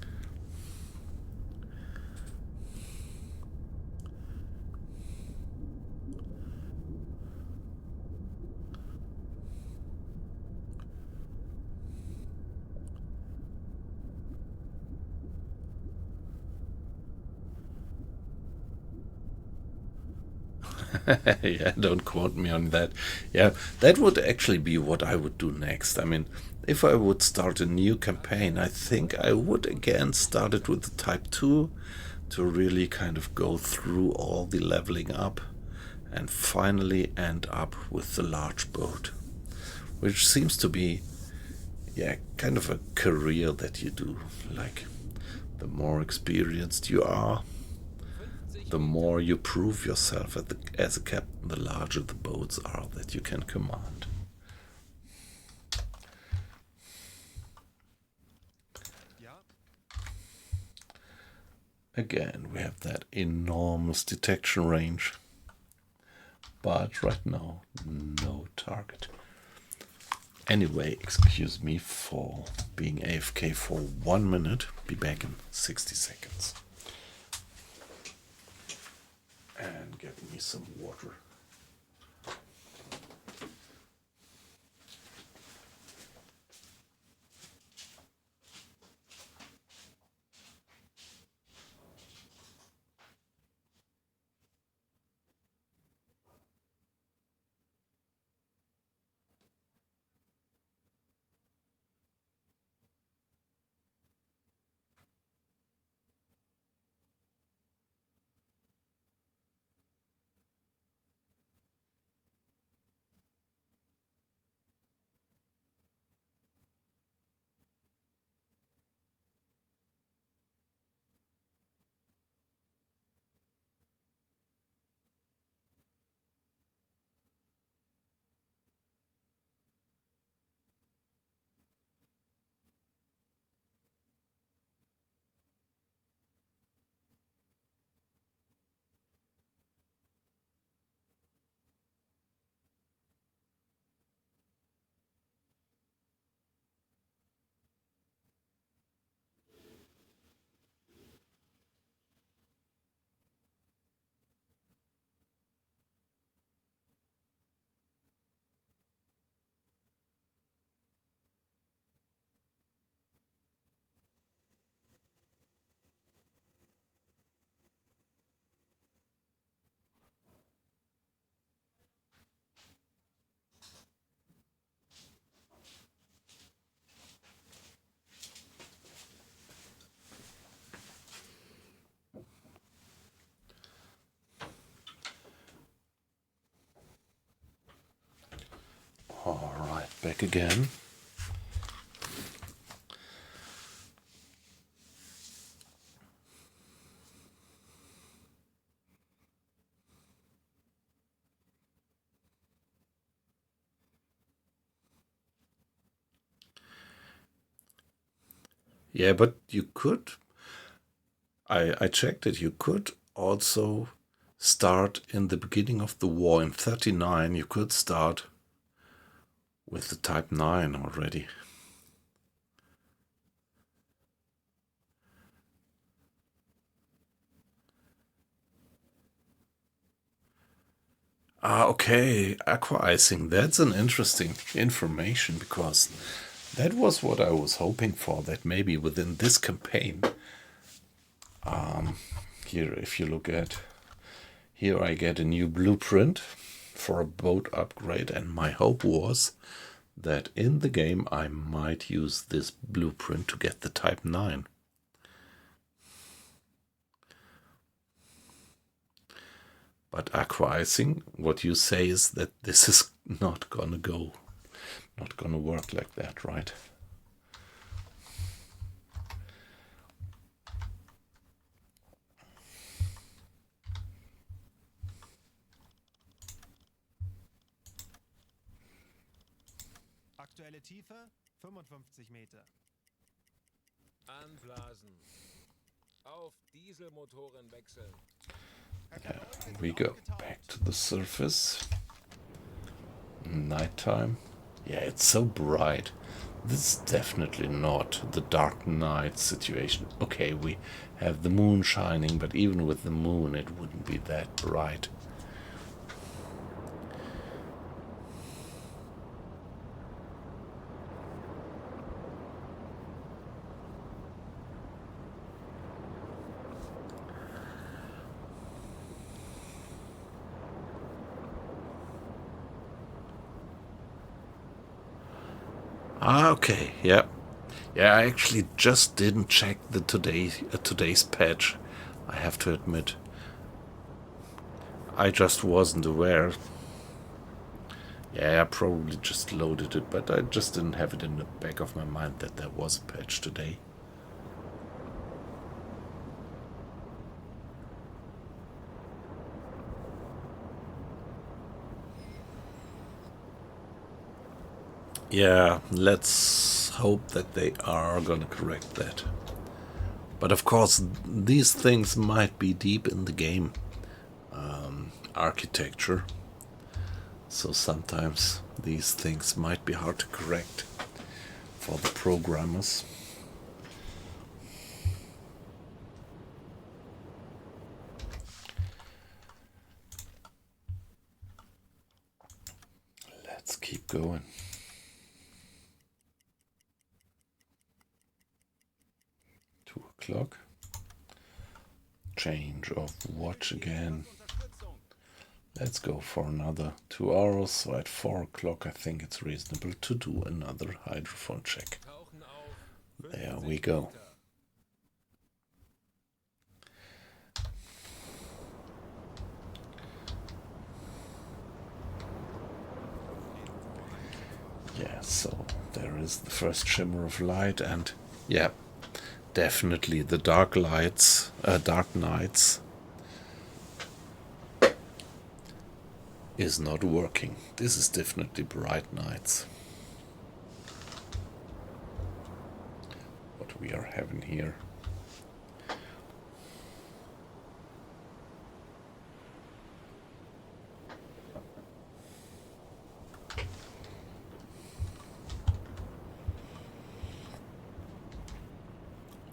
Yeah, don't quote me on that. Yeah, that would actually be what I would do next. I mean, if I would start a new campaign, I think I would again start it with the Type 2 to really kind of go through all the leveling up and finally end up with the large boat, which seems to be, yeah, kind of a career that you do. Like, the more experienced you are, the more you prove yourself as a captain, the larger the boats are that you can command. Ja, Again, we have that enormous detection range, but right now, no target. Anyway, excuse me for being AFK for 1 minute. Be back in 60 seconds. And get me some water. back again. Yeah, but you could. I checked it. You could also start in the beginning of the war in 39. You could start with the Type 9 already. Okay, aqua icing. That's an interesting information because that was what I was hoping for. That maybe within this campaign, here, if you look at here, I get a new blueprint for a boat upgrade, and my hope was that in the game I might use this blueprint to get the Type 9. But aqua icing, what you say is that this is not gonna work like that, right? Aktuelle Tiefe 55 Meter. Anblasen. Auf Dieselmotoren wechseln. We go back to the surface. Nighttime. Yeah, it's so bright. This is definitely not the dark night situation. Okay, we have the moon shining, but even with the moon it wouldn't be that bright. Okay, yeah. Yeah, I actually just didn't check the today's patch. I have to admit. I just wasn't aware. Yeah, I probably just loaded it, but I just didn't have it in the back of my mind that there was a patch today. Yeah, let's hope that they are gonna correct that. But of course, these things might be deep in the game architecture. So sometimes these things might be hard to correct for the programmers. Let's keep going. O'clock. Change of watch again. Let's go for another 2 hours. So at 4 o'clock I think it's reasonable to do another hydrophone check. There we go. Yeah, so there is the first shimmer of light, and yeah, definitely the dark nights is not working. This is definitely bright nights. What we are having here.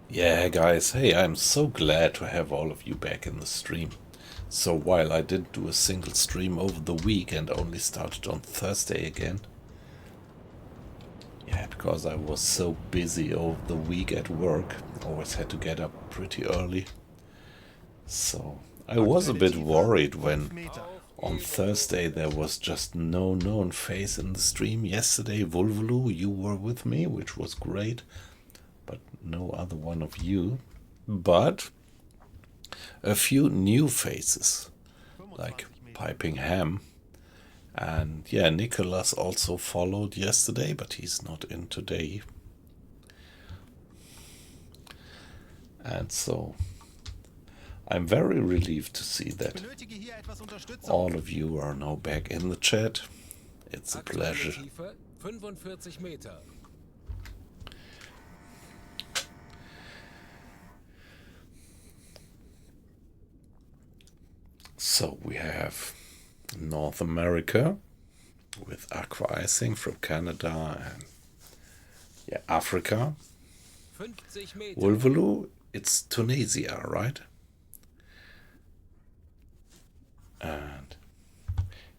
Yeah, guys, hey, I'm so glad to have all of you back in the stream. So while I didn't do a single stream over the week and only started on Thursday again, yeah, because I was so busy over the week at work, always had to get up pretty early. So I was a bit worried when on Thursday there was just no known face in the stream. Yesterday, Volvolu, you were with me, which was great, but no other one of you. But a few new faces, like Piping Ham And yeah, Nicholas also followed yesterday, but he's not in today. And so I'm very relieved to see that Benötige hier etwas Unterstützung. all of you are now back in the chat. It's a Aktuelle pleasure. Tiefe 45 Meter. So we have North America with aqua icing from Canada and yeah, Africa. 50 Meter. Ulvalu, it's Tunisia, right? And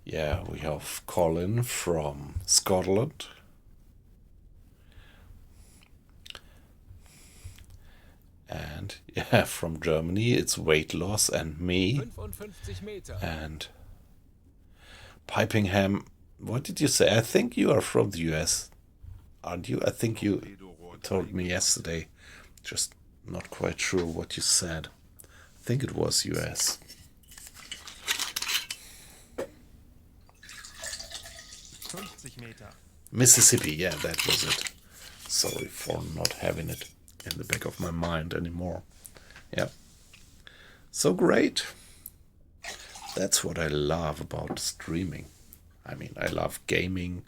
yeah, we have Colin from Scotland. And yeah, from Germany, it's weight loss and me. 55 Meter. And Pipingham, what did you say? I think you are from the US, aren't you? I think you told me yesterday. Just not quite sure what you said. I think it was US. 50 Meter. Mississippi, yeah, that was it. Sorry for not having it in the back of my mind anymore. Yeah. So great. That's what I love about streaming. I mean, I love gaming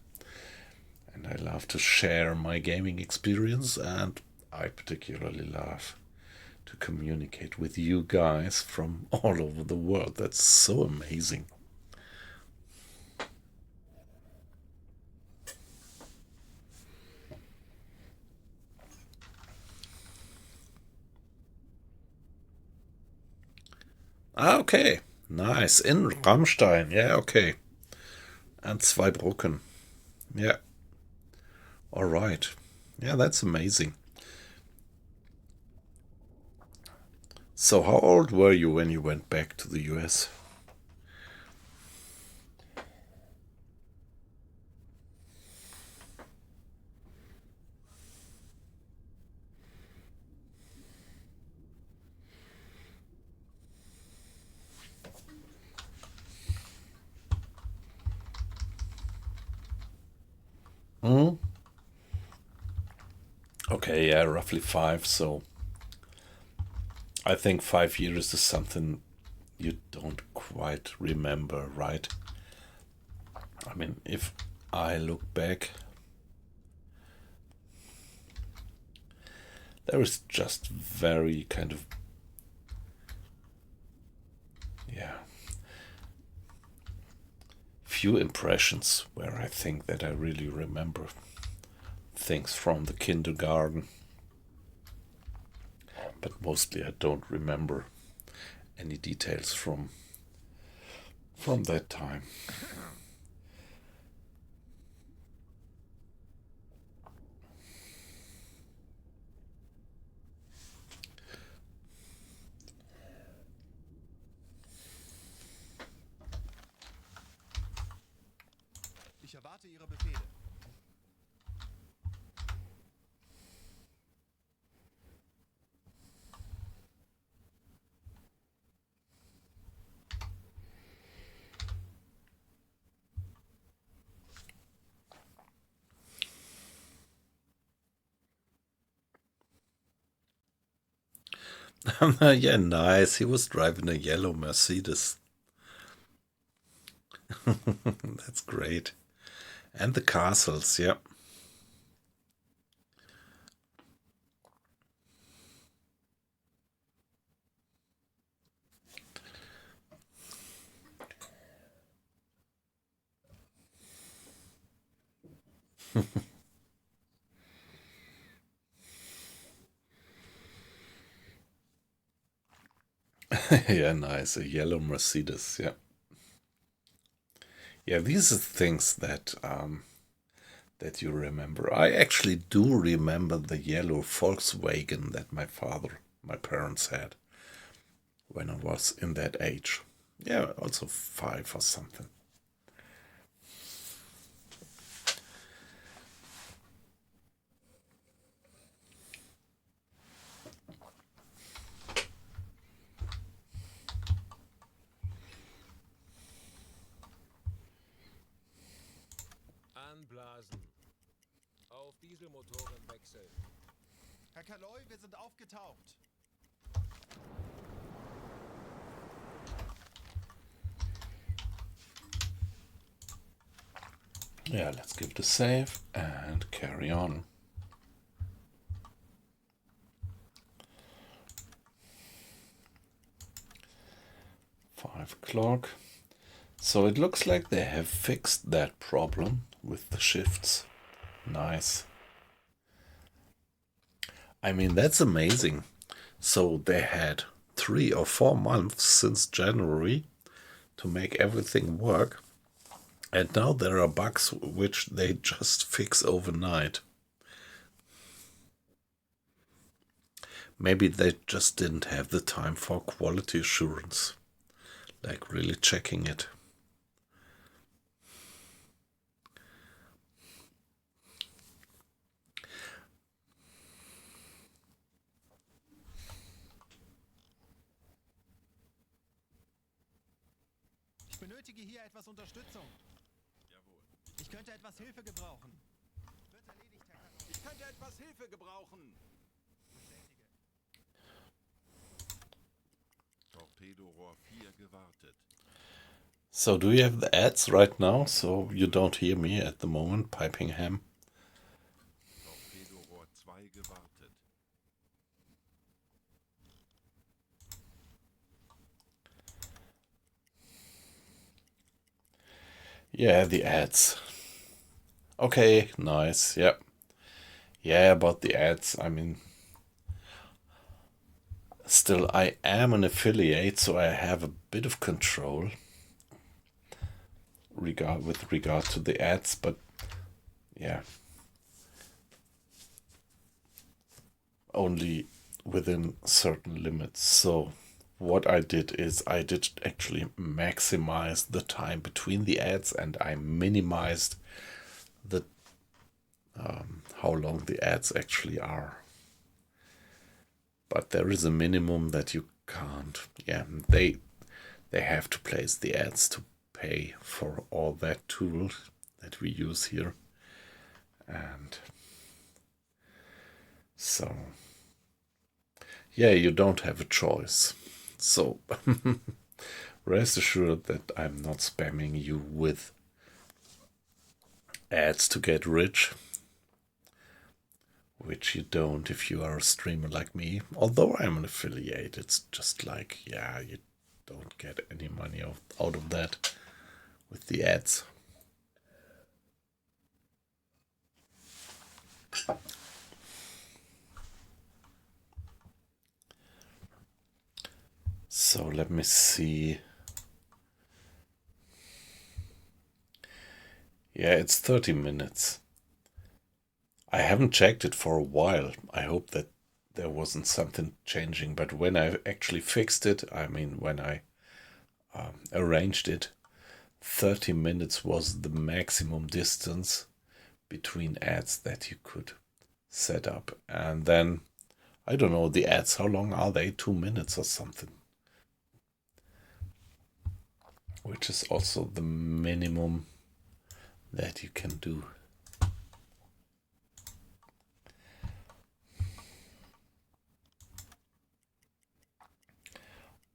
and I love to share my gaming experience, and I particularly love to communicate with you guys from all over the world. That's so amazing. Ah, okay. Nice. In Rammstein. Yeah, okay. And Zweibrücken. Yeah. All right. Yeah, that's amazing. So how old were you when you went back to the US? Hmm? Okay, yeah, roughly 5. So I think 5 years is something you don't quite remember, right? I mean, if I look back, there is just very kind of, yeah, few impressions where I think that I really remember things from the kindergarten. But mostly I don't remember any details from that time. Ich erwarte Ihre Befehle. Yeah, nice. He was driving a yellow Mercedes. That's great. And the castles, yeah. Yeah, nice. A yellow Mercedes, yeah. Yeah, these are things that you remember. I actually do remember the yellow Volkswagen that my parents had when I was in that age. Yeah, also 5 or something. aufblasen. Auf Dieselmotoren wechseln. Herr Kaloi, wir sind aufgetaucht. Yeah, let's give it a save and carry on. $5. So it looks like they have fixed that problem with the shifts. Nice. I mean, that's amazing. So they had 3 or 4 months since January to make everything work. And now there are bugs which they just fix overnight. Maybe they just didn't have the time for quality assurance, like really checking it. Ich benötige hier etwas Unterstützung. Jawohl. Ich könnte etwas Hilfe gebrauchen. Wird erledigt, Herr Kaloi. Ich könnte etwas Hilfe gebrauchen. Bestätige. Torpedorohr 4 gewartet. So do you have the ads right now, so you don't hear me at the moment piping ham? Torpedorohr 2 gewartet. Yeah, the ads. Okay, nice, yep. Yeah, about the ads, I mean, still I am an affiliate, so I have a bit of control with regard to the ads, but yeah, only within certain limits. So what I did is I did actually maximize the time between the ads, and I minimized the how long the ads actually are. But there is a minimum that you can't. Yeah, they have to place the ads to pay for all that tool that we use here, and so yeah, you don't have a choice. So rest assured that I'm not spamming you with ads to get rich, which you don't if you are a streamer like me. Although I'm an affiliate, it's just like, yeah, you don't get any money out of that with the ads. So let me see. Yeah, it's 30 minutes. I haven't checked it for a while. I hope that there wasn't something changing, but when I actually fixed it, I mean when I arranged it, 30 minutes was the maximum distance between ads that you could set up. And then, I don't know, the ads, how long are they? 2 minutes or something. Which is also the minimum that you can do.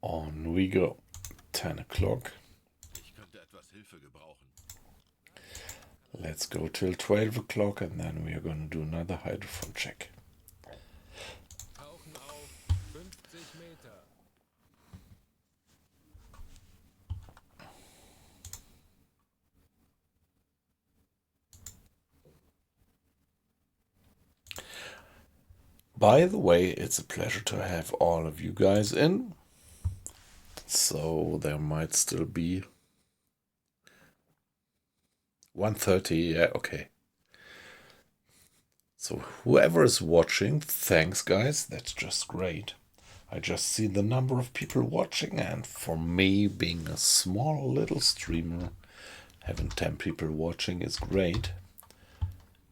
On we go. 10 o'clock. Ich könnte etwas Hilfe gebrauchen. Let's go till 12 o'clock, and then we are going to do another hydrophone check. Tauchen auf 50 Meter. By the way, it's a pleasure to have all of you guys in. So there might still be 1:30, yeah, okay. So whoever is watching, thanks guys, that's just great. I just see the number of people watching, and for me, being a small little streamer, having 10 people watching is great.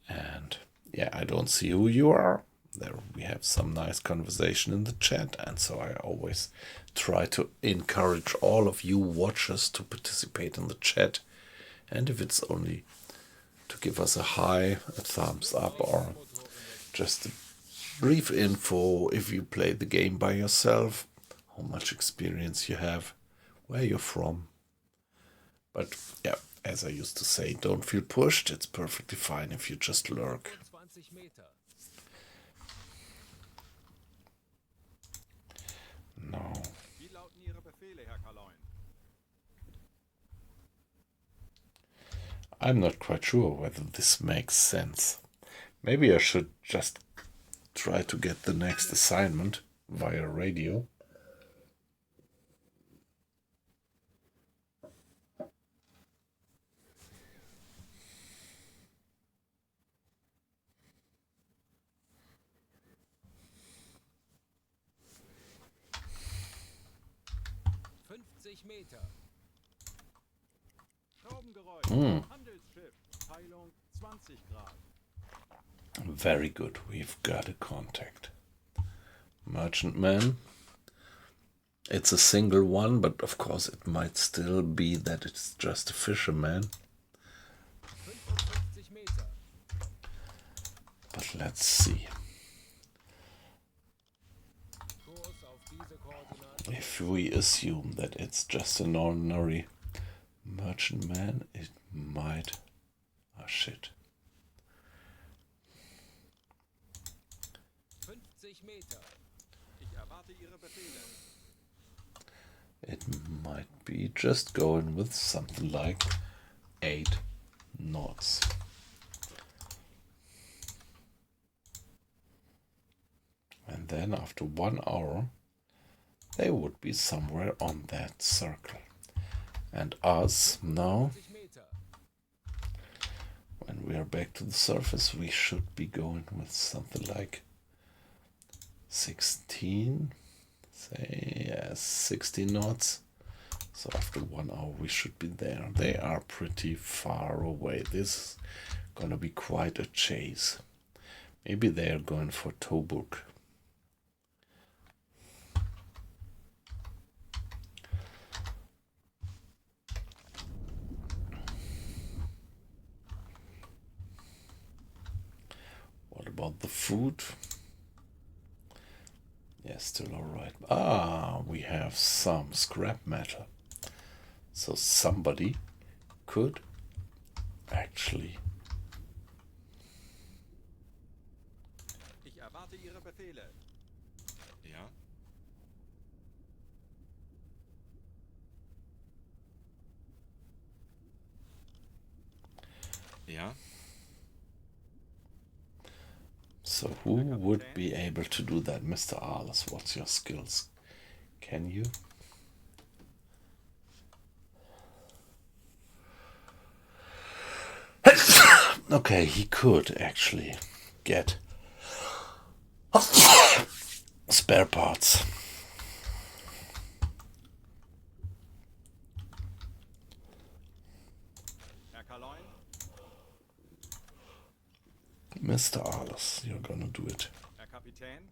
And yeah, I don't see who you are. There we have some nice conversation in the chat, and so I always try to encourage all of you watchers to participate in the chat. And if it's only to give us a hi, a thumbs up, or just a brief info if you play the game by yourself, how much experience you have, where you're from. But yeah, as I used to say, don't feel pushed. It's perfectly fine if you just lurk. 20 Meter. No. Wie lauten Ihre Befehle, Herr Kaloin? I'm not quite sure whether this makes sense. Maybe I should just try to get the next assignment via radio. Meter. Schraubengeräusch. Handelsschiff. Teilung 20 Grad. Very good, we've got a contact. Merchantman. It's a single one, but of course it might still be that it's just a fisherman. 55 Meter. But let's see. Kurs auf diese Koordinaten. If we assume that it's just an ordinary merchantman, it might... Ah, shit. 50 Meter. Ich erwarte Ihre Befehle. It might be just going with something like 8 knots. And then after 1 hour, they would be somewhere on that circle. And us now, 50 Meter. when we are back to the surface, we should be going with something like 16, say, yes, 16 knots. So after 1 hour we should be there. They are pretty far away. This is gonna be quite a chase. Maybe they are going for Tobruk. What about the food? Yes, still alright. Ah, we have some scrap metal. So somebody could actually... Ich erwarte Ihre Befehle. Ja? Ja? So who would be able to do that? Mr. Arles, what's your skills? Can you? Okay, he could actually get spare parts. Herr Kaloin? Mr. Arles, you're gonna do it. Herr Kapitän?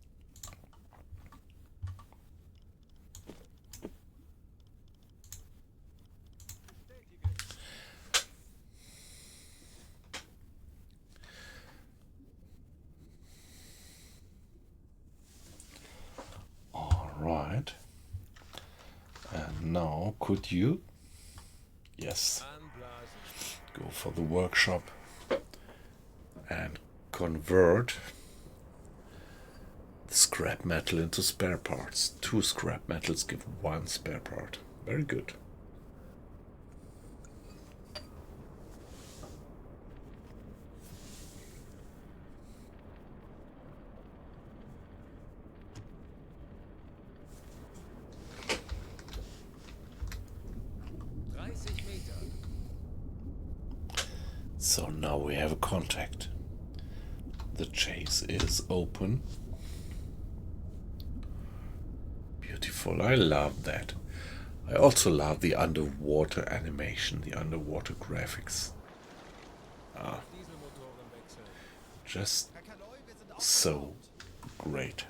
Alright. And now, could you? Yes. Anblasen. Go for the workshop and convert the scrap metal into spare parts. 2 scrap metals give 1 spare part. Very good. Meter. So now we have a contact. The chase is open. Beautiful, I love that. I also love the underwater animation, the underwater graphics. Dieselmotoren wechseln. Just Herr Kaloy, wir sind so aufgebaut. great.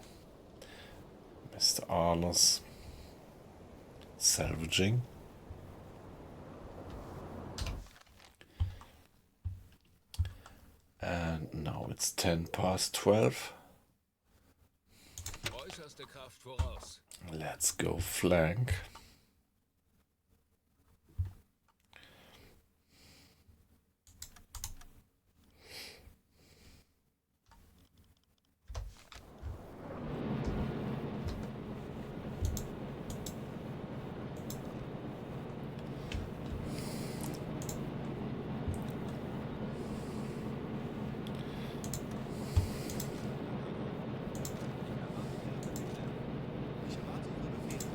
Mr. Arles salvaging. Now it's 10 past 12. Äußerste Kraft voraus. Let's go flank. Ich erwarte Ihre Befehle.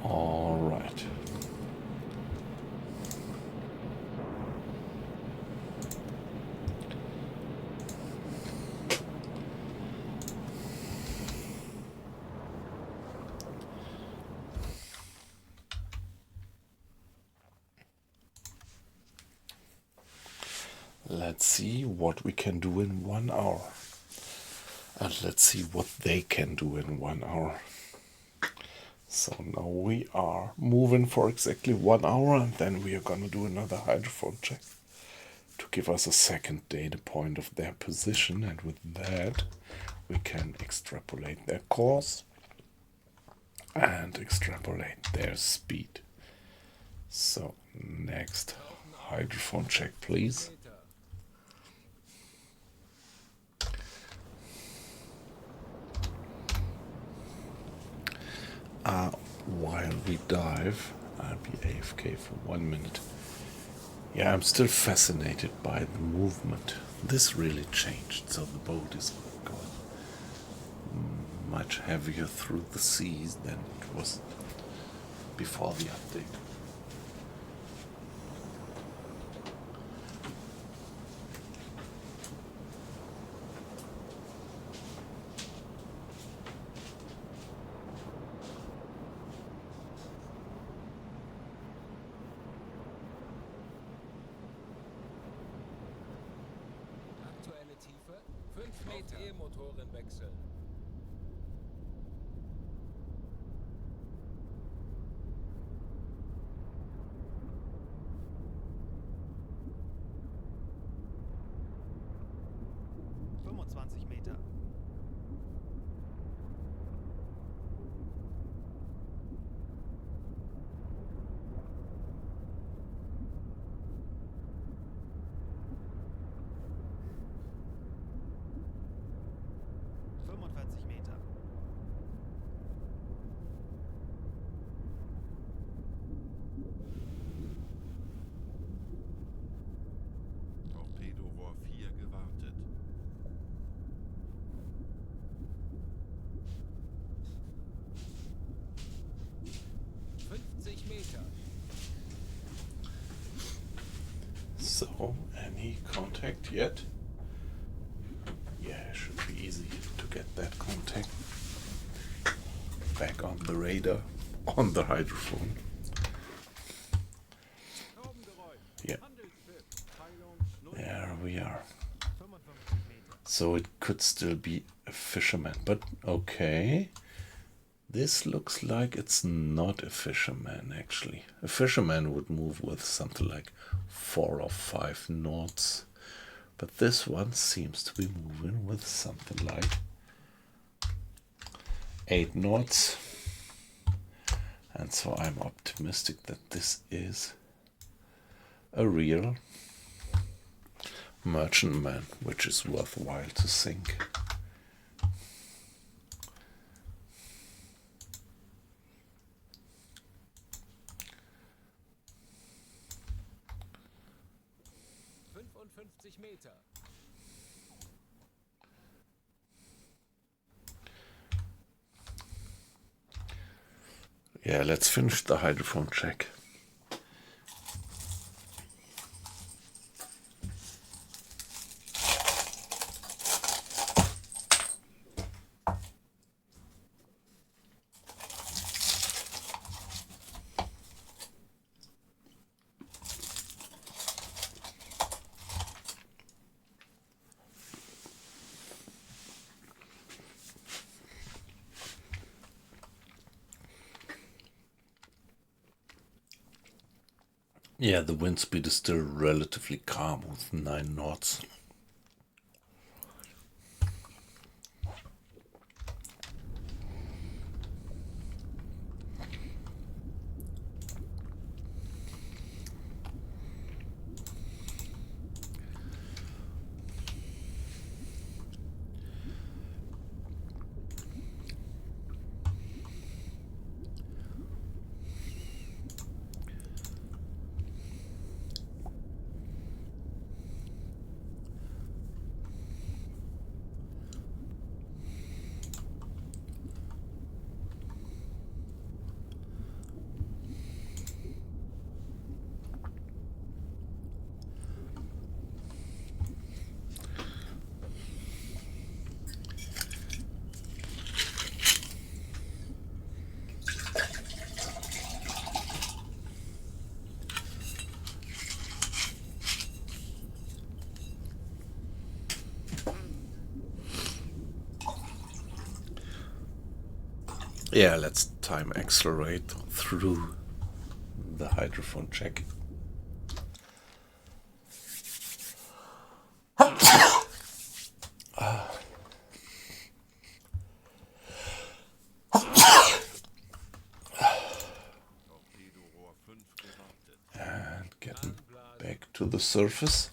All right. Let's see what we can do in 1 hour. And let's see what they can do in 1 hour. So now we are moving for exactly 1 hour, and then we are gonna do another hydrophone check to give us a second data point of their position, and with that we can extrapolate their course and extrapolate their speed. So next hydrophone check, please. Meter. While we dive, I'll be AFK for 1 minute. Yeah, I'm still fascinated by the movement. This really changed, so the boat is going much heavier through the seas than it was before the update. Aktuelle Tiefe 5 Meter. E-Motoren wechseln. Meter. Meter. Torpedorohr 4 gewartet. Meter. So, any contact yet? Yeah, it should be easy to get that contact. Back on the radar, on the hydrophone. Yeah, there we are. So it could still be a fisherman, but okay. This looks like it's not a fisherman, actually. A fisherman would move with something like 4 or 5 knots. But this one seems to be moving with something like 8 knots. And so I'm optimistic that this is a real merchantman, which is worthwhile to sink. Meter. Yeah, let's finish the hydrophone check. Yeah, the wind speed is still relatively calm with 9 knots. Yeah, let's time accelerate through the hydrophone check. Torpedorohr 5 gewartet. And getting back to the surface.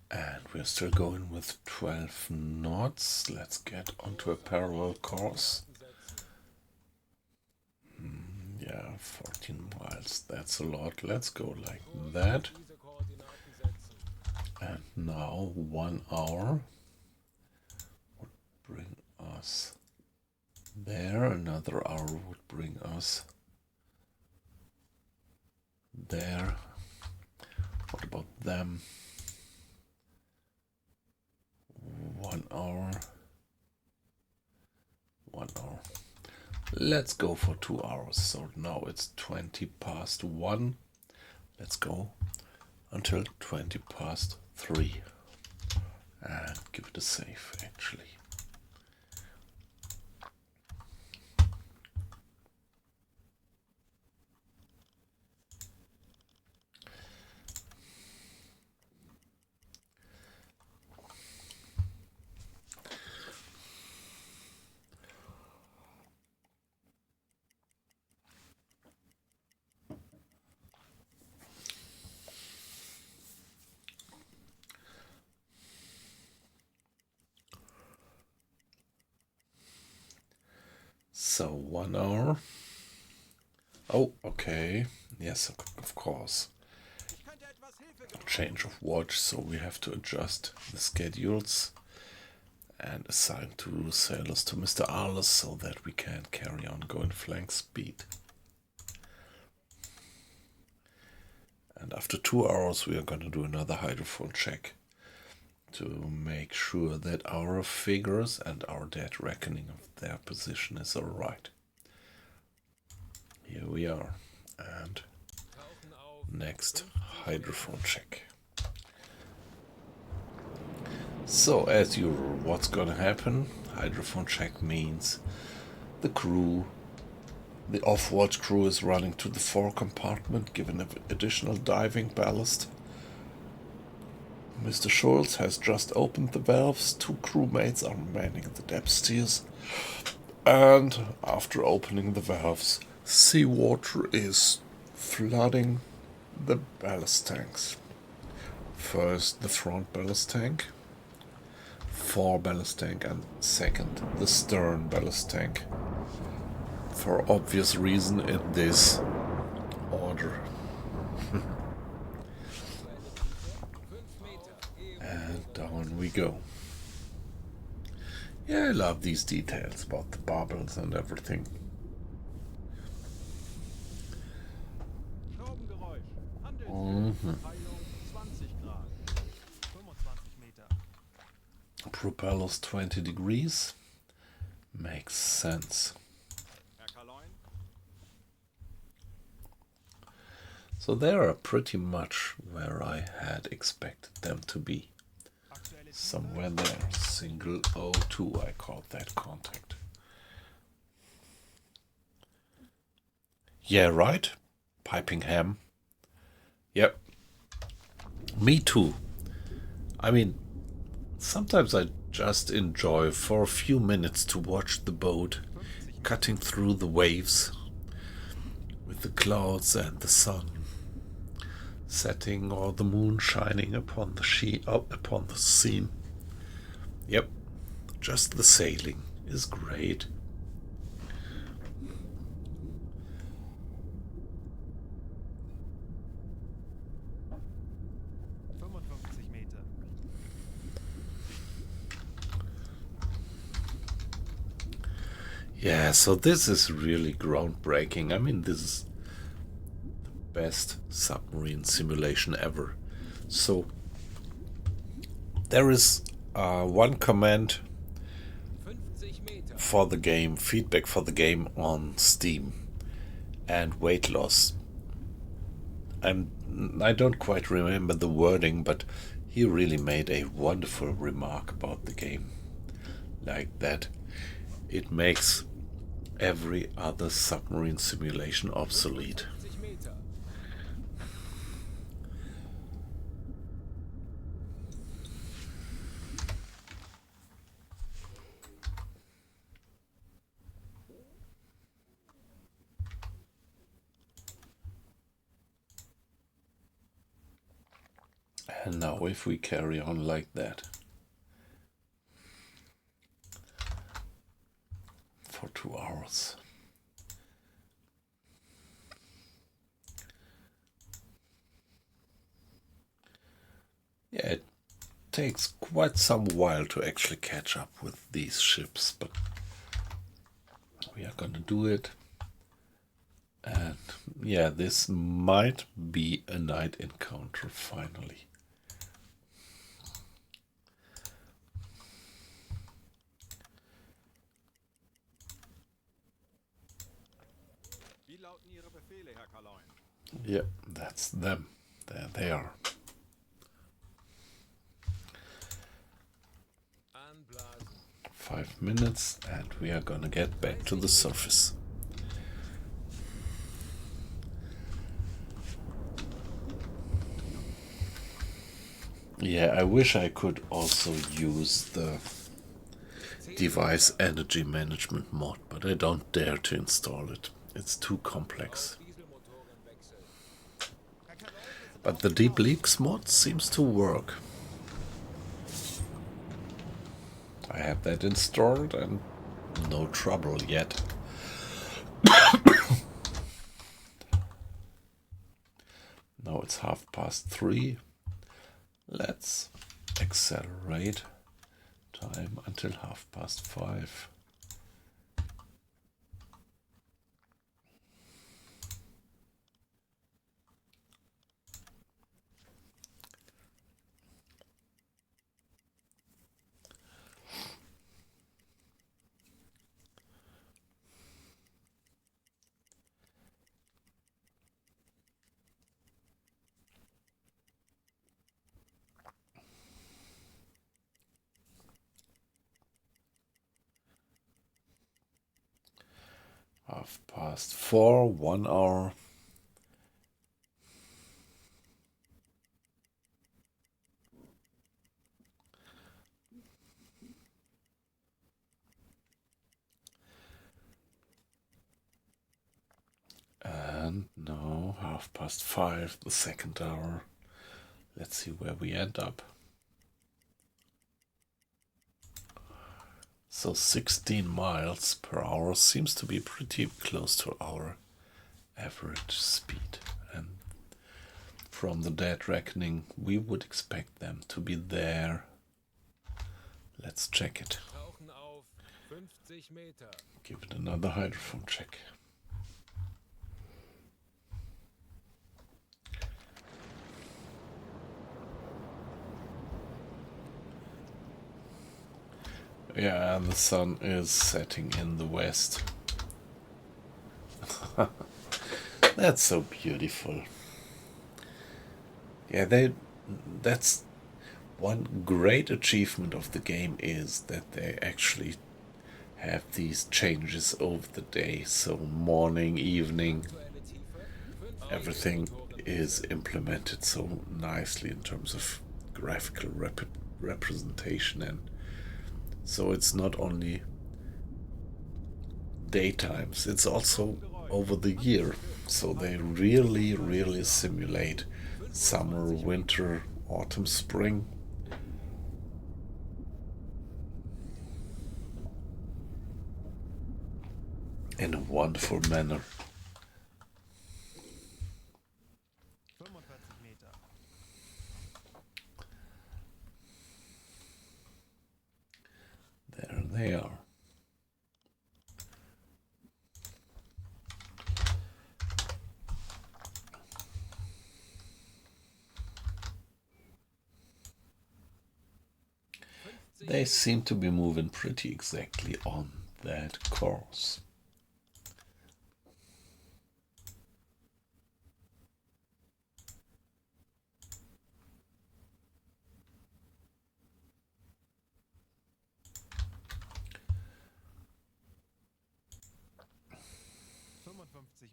And we're still going with 12 knots. Let's get onto a parallel course. Yeah, 14 miles. That's a lot. Let's go like that. Diese Koordinaten setzen. And now 1 hour would bring us there. Another hour would bring us there. What about them? 1 hour. 1 hour. Let's go for 2 hours. So now it's 20 past 1. Let's go until 20 past 3. And give it a save, actually. So 1 hour. Oh, okay. Yes, of course. Ich könnte etwas Hilfe gebrauchen. Change of watch, so we have to adjust the schedules and assign 2 sailors to Mr. Arles so that we can carry on going flank speed. And after 2 hours we are going to do another hydrophone check to make sure that our figures and our dead reckoning of their position is alright. Here we are. And Tauchen auf. next hydrophone check. So as usual, what's gonna happen? Hydrophone check means the crew, the off-watch crew is running to the fore compartment, given additional diving ballast. Mr. Schultz has just opened the valves, 2 crewmates are manning the depth steers, and after opening the valves, seawater is flooding the ballast tanks. First the front ballast tank, fore ballast tank, and second the stern ballast tank. For obvious reason in this order. And down we go. Yeah, I love these details about the bubbles and everything. Schraubengeräusch. Handelsweg. Peilung 20 Grad. 25 Meter. Propellers 20 degrees. Makes sense. Herr Kaloin. So they are pretty much where I had expected them to be. Aktuelle Tiefe. Somewhere there. Single O2, I called that contact. Yeah, right? Piping ham. Yep. Me too. I mean, sometimes I just enjoy for a few minutes to watch the boat cutting through the waves with the clouds and the sun setting or the moon shining upon the scene. Yep, just the sailing is great. Meter. Yeah, so this is really groundbreaking. I mean, this is the best submarine simulation ever. So there is one comment for the game, feedback for the game on Steam, and weight loss. I don't quite remember the wording, but he really made a wonderful remark about the game. Like that it makes every other submarine simulation obsolete. And now if we carry on like that for 2 hours. Yeah, it takes quite some while to actually catch up with these ships, but we are gonna do it. And yeah, this might be a night encounter finally. Wie lauten Ihre Befehle, Herr Kaloin? Yep, that's them. There they are. 5 minutes and we are gonna get back to the surface. Yeah, I wish I could also use the device energy management mod, but I don't dare to install it. It's too complex. But the deep leaks mod seems to work. I have that installed and no trouble yet. Now it's 3:30. Let's accelerate time until 5:30. Half past 4, 1 hour. And now 5:30, the second hour. Let's see where we end up. So 16 miles per hour seems to be pretty close to our average speed. And from the Dead Reckoning, we would expect them to be there. Let's check it. Tauchen auf 50 Meter. Give it another hydrophone check. Yeah, and the sun is setting in the west. That's so beautiful. Yeah, that's one great achievement of the game, is that they actually have these changes over the day. So morning, evening, Aktuelle Tiefe 5 everything Motorenwechsel. is implemented so nicely in terms of graphical representation, and so it's not only daytimes, it's also over the year. So they really simulate summer, winter, autumn, spring. In a wonderful manner. 45 Meter. There they are. They seem to be moving pretty exactly on that course.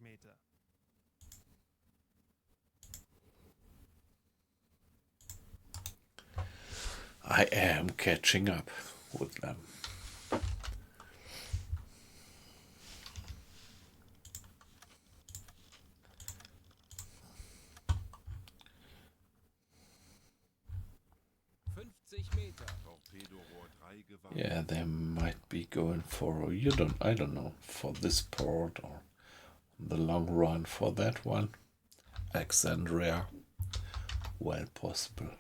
Meter. I am catching up with them. Meter. Torpedorohr 3 gewarnt. Yeah, they might be going for, I don't know, for this port or the long run for that one. Alexandria, well possible.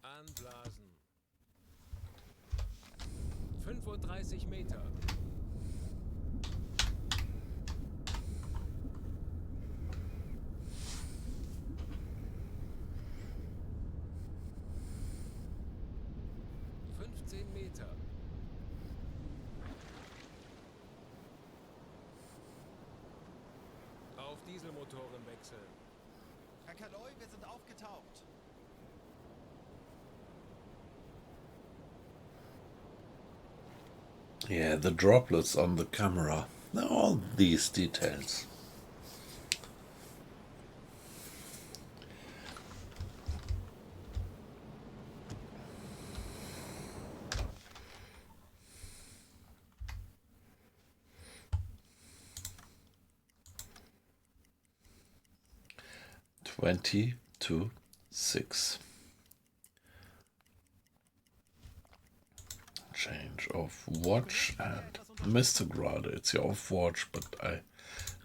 Anblasen. 35 Meter. Meter. Auf Dieselmotoren wechseln. Herr Kaloi, wir sind aufgetaucht. Yeah, the droplets on the camera. All these details. 20 to 6. Change of watch, and Mr. Grade, it's your off watch, but I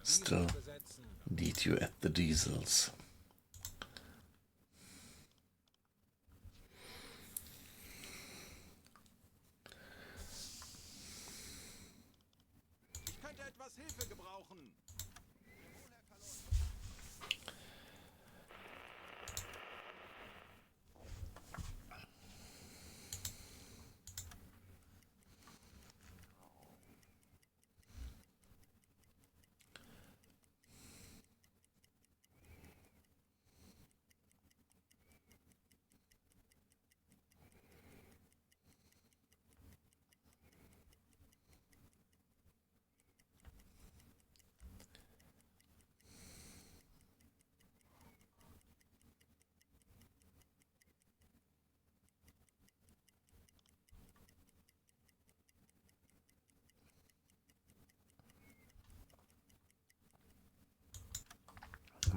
still Besetzen. need you at the diesels. Ich könnte etwas Hilfe gebrauchen.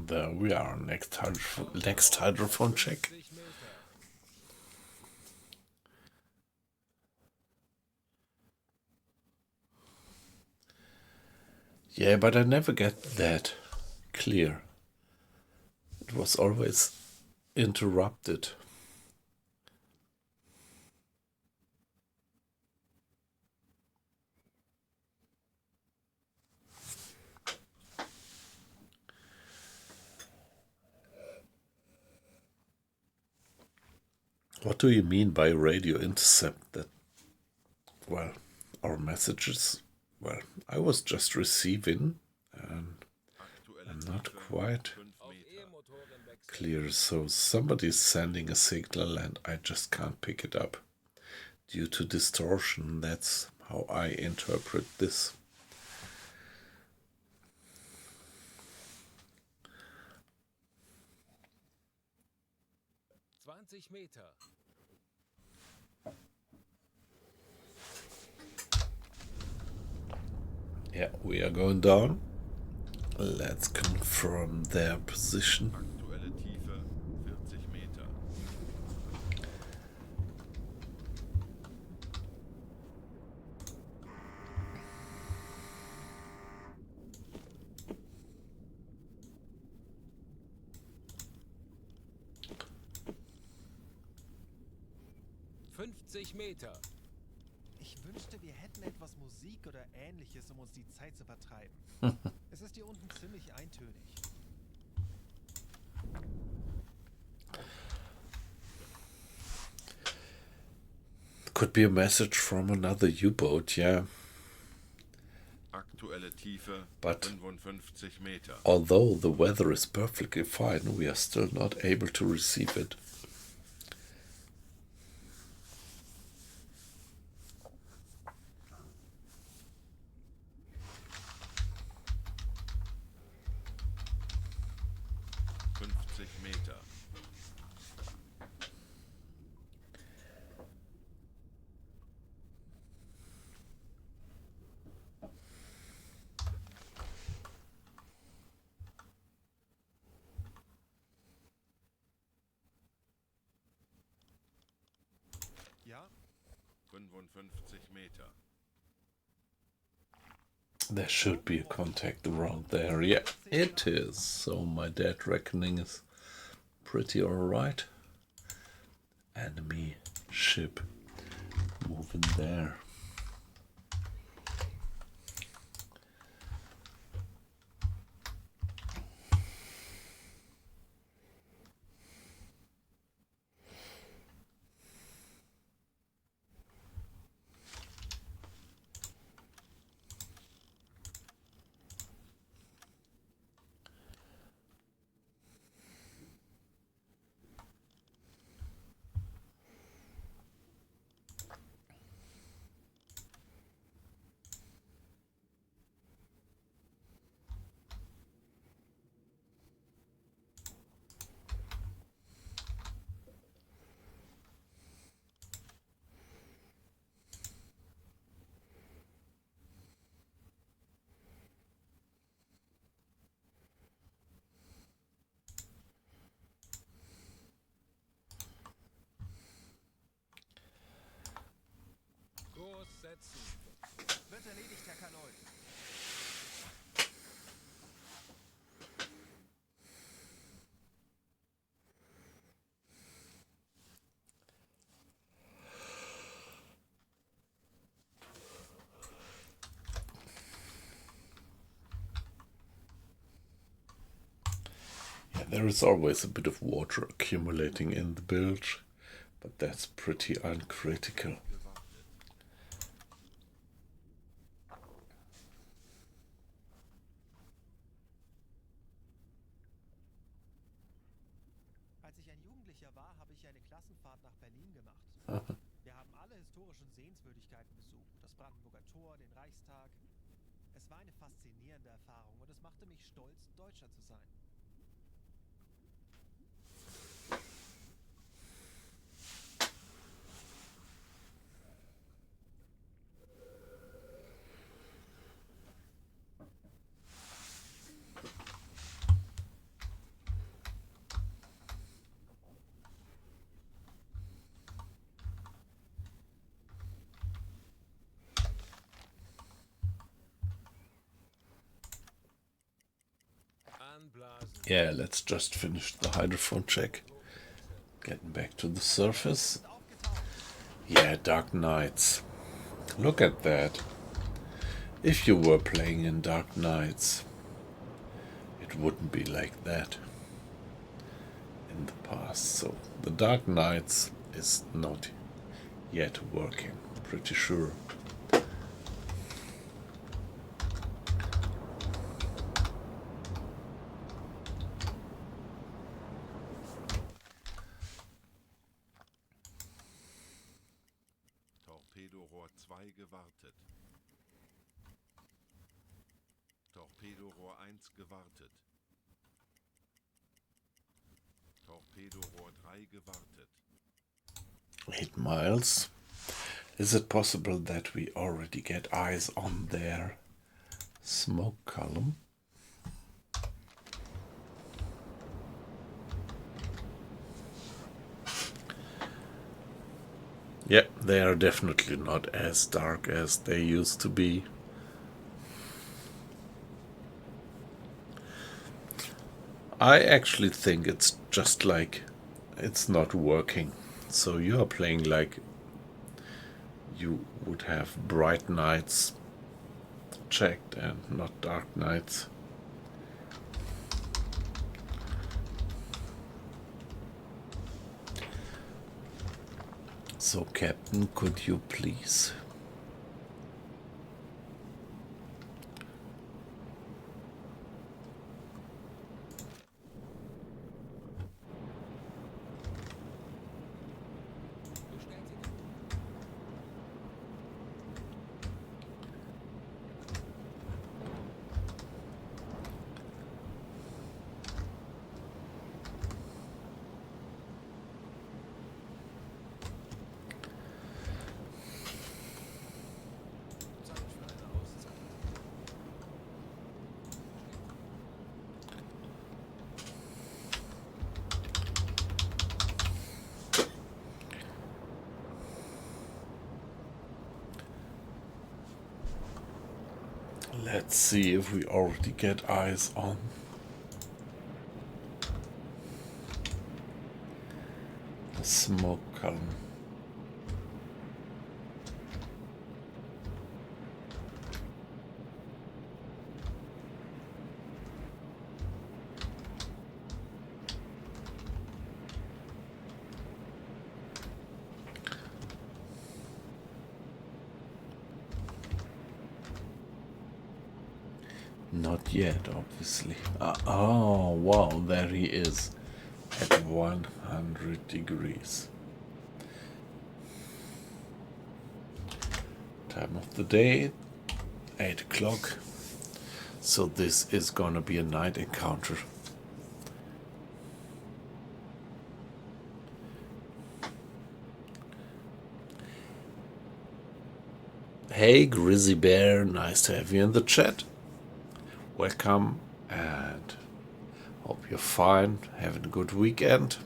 There we are. Next hydrophone check. 50 Meter. Yeah, but I never get that clear. It was always interrupted. What do you mean by radio intercept? That, well, our messages, well, I was just receiving and Aktuelle I'm not Tiefe quite 5 Auf Meter. E-Motoren wechseln. clear. So somebody's sending a signal and I just can't pick it up due to distortion. That's how I interpret this. Meter. Yeah, we are going down. Let's confirm their position. Aktuelle Tiefe 40 Meter. Meter. Ich wünschte, wir hätten etwas Musik oder Ähnliches, um uns die Zeit zu vertreiben. Es ist hier unten ziemlich eintönig. Could be a message from another U-boat, yeah. Aktuelle Tiefe But 55 Meter. although the weather is perfectly fine, we are still not able to receive it. Meter. Ja? 55 Meter. There should be a contact around there. Yeah, it is. So my dead reckoning is pretty alright. Enemy ship moving there. Setzen. Wird erledigt, Herr Kanol. Yeah, there is always a bit of water accumulating in the bilge, but that's pretty uncritical. Als ich ein Jugendlicher war, habe ich eine Klassenfahrt nach Berlin gemacht. Wir haben alle historischen Sehenswürdigkeiten besucht. Das Brandenburger Tor, den Reichstag. Es war eine faszinierende Erfahrung und es machte mich stolz, Deutscher zu sein. Anblasen. Yeah, let's just finish the hydrophone check. Getting back to the surface. Yeah, Dark Knights. Look at that. If you were playing in Dark Knights, it wouldn't be like that in the past. So the Dark Knights is not yet working, pretty sure. Torpedorohr 2 gewartet. Torpedorohr 1 gewartet. Torpedorohr 3 gewartet. 8 miles. Is it possible that we already get eyes on their smoke column? Yeah, they are definitely not as dark as they used to be. I actually think it's just like it's not working. So you are playing like you would have bright nights checked and not dark nights. So, Captain, could you please? Bestätigen. Zeit für eine Auszeit. Let's see if we already get eyes on the smoke column. Not yet, obviously. Oh, wow, there he is at 100 degrees. Time of the day, 8 o'clock. So this is gonna be a night encounter. Hey, Grizzly Bear, nice to have you in the chat. Welcome and hope you're fine, having a good weekend.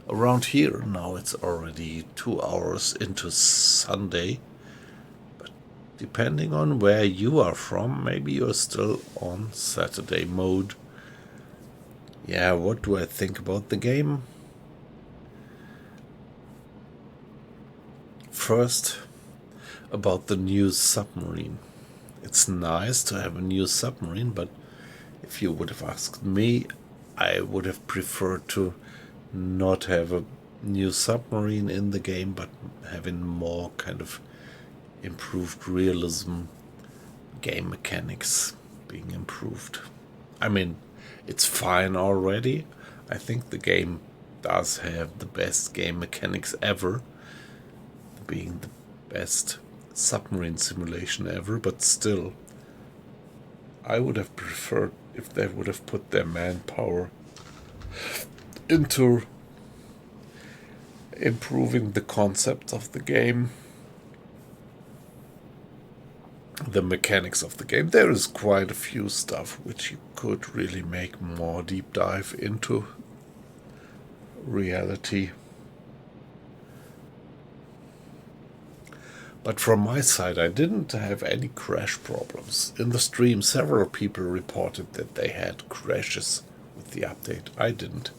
Around here now it's already 2 hours into Sunday, depending on where you are from, maybe you're still on Saturday mode. Yeah, what do I think about the game? First, about the new submarine. It's nice to have a new submarine, but if you would have asked me, I would have preferred to not have a new submarine in the game, but having more kind of improved realism, game mechanics being improved. I mean, it's fine already. I think the game does have the best game mechanics ever, being the best submarine simulation ever, but still, I would have preferred if they would have put their manpower into improving the concept of the game, the mechanics of the game. There is quite a few stuff which you could really make more deep dive into reality. But from my side, I didn't have any crash problems. In the stream, several people reported that they had crashes with the update. I didn't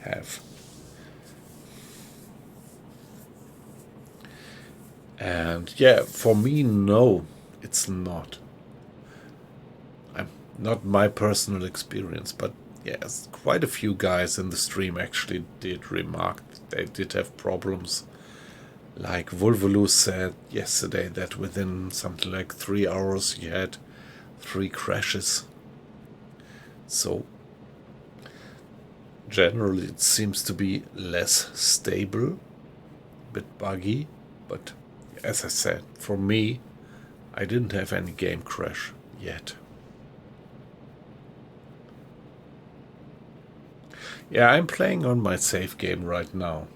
have. And yeah, for me, no, it's not. Not my personal experience, but yes, quite a few guys in the stream actually did remark that they did have problems. Like Volvoloo said yesterday that within something like 3 hours he had 3 crashes. So generally it seems to be less stable, a bit buggy, but as I said, for me, I didn't have any game crash yet. Yeah, I'm playing on my save game right now.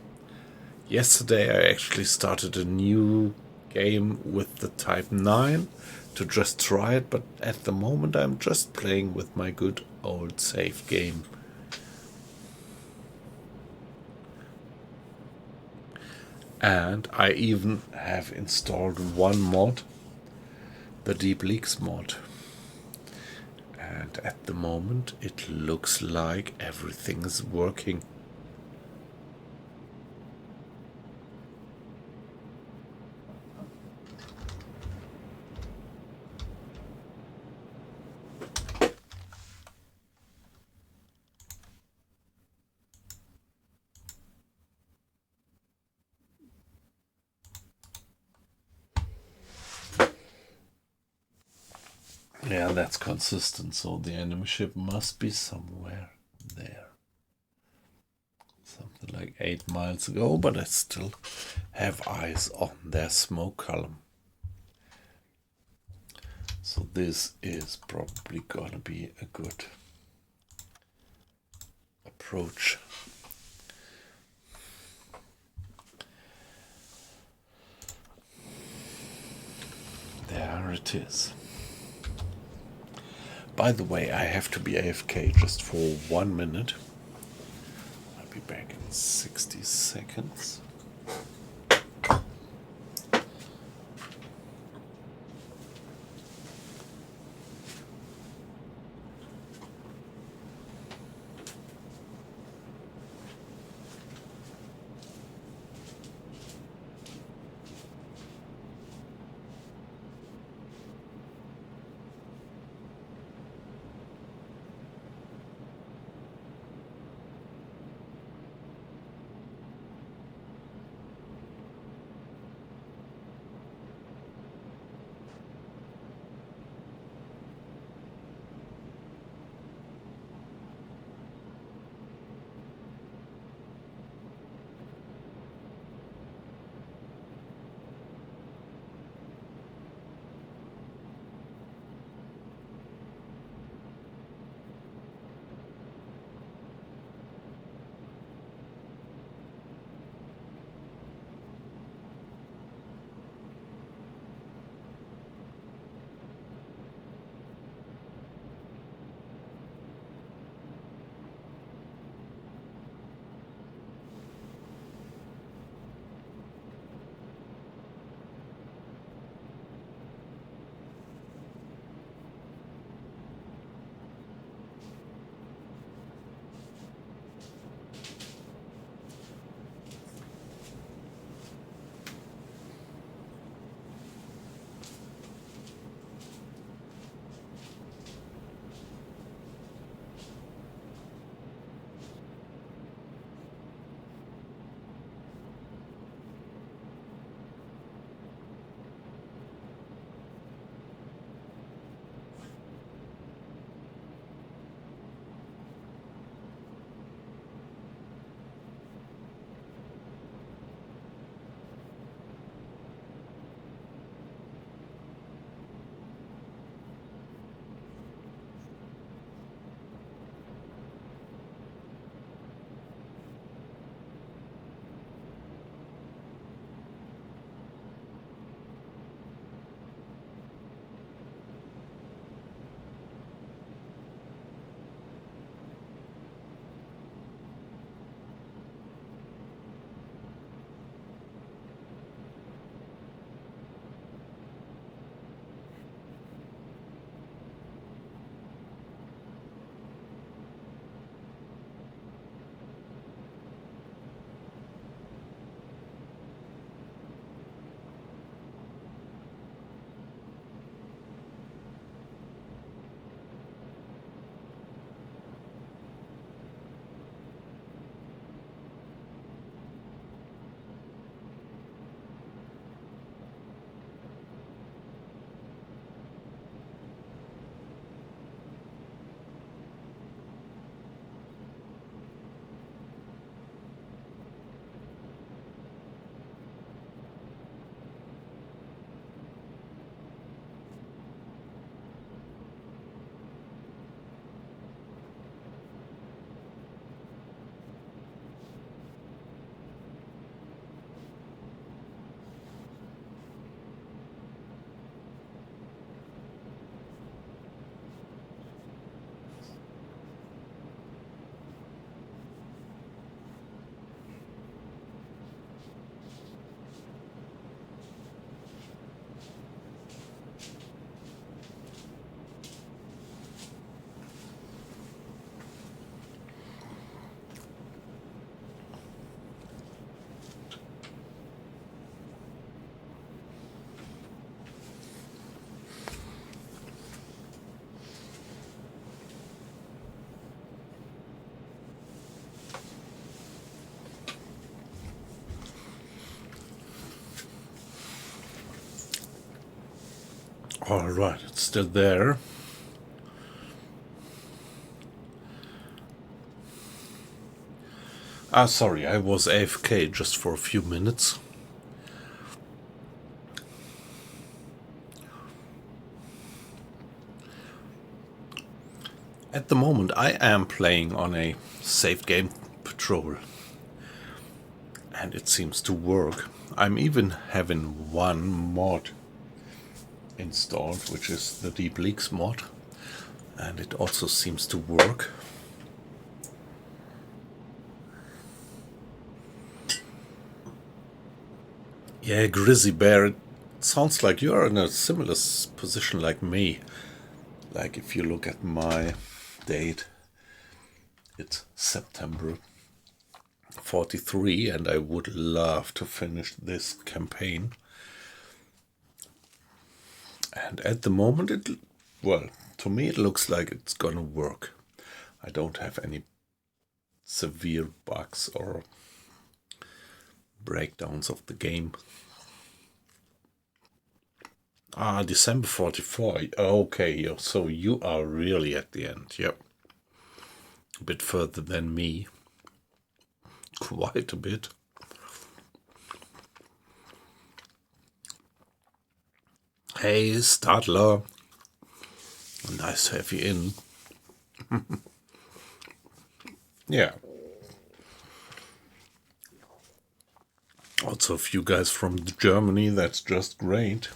Yesterday I actually started a new game with the Type 9 to just try it, but at the moment I'm just playing with my good old save game. And I even have installed one mod, the Deep Leaks mod. And at the moment it looks like everything is working. Yeah, that's consistent, so the enemy ship must be somewhere there. Something like 8 miles ago, but I still have eyes on their smoke column. So this is probably gonna be a good approach. There it is. By the way, I have to be AFK just for 1 minute. I'll be back in 60 seconds. Alright, it's still there. Ah, sorry, I was AFK just for a few minutes. At the moment, I am playing on a safe game patrol, and it seems to work. I'm even having one mod installed, which is the Deep Leaks mod, and it also seems to work. Yeah, Grizzly Bear, it sounds like you're in a similar position like me. Like if you look at my date, it's September 43, and I would love to finish this campaign. And at the moment, well, to me it looks like it's gonna work. I don't have any severe bugs or breakdowns of the game. Ah, December 44. Okay, so you are really at the end. Yep. A bit further than me. Quite a bit. Hey, Stadler. Nice to have you in. Yeah. Also a few guys from Germany, that's just great.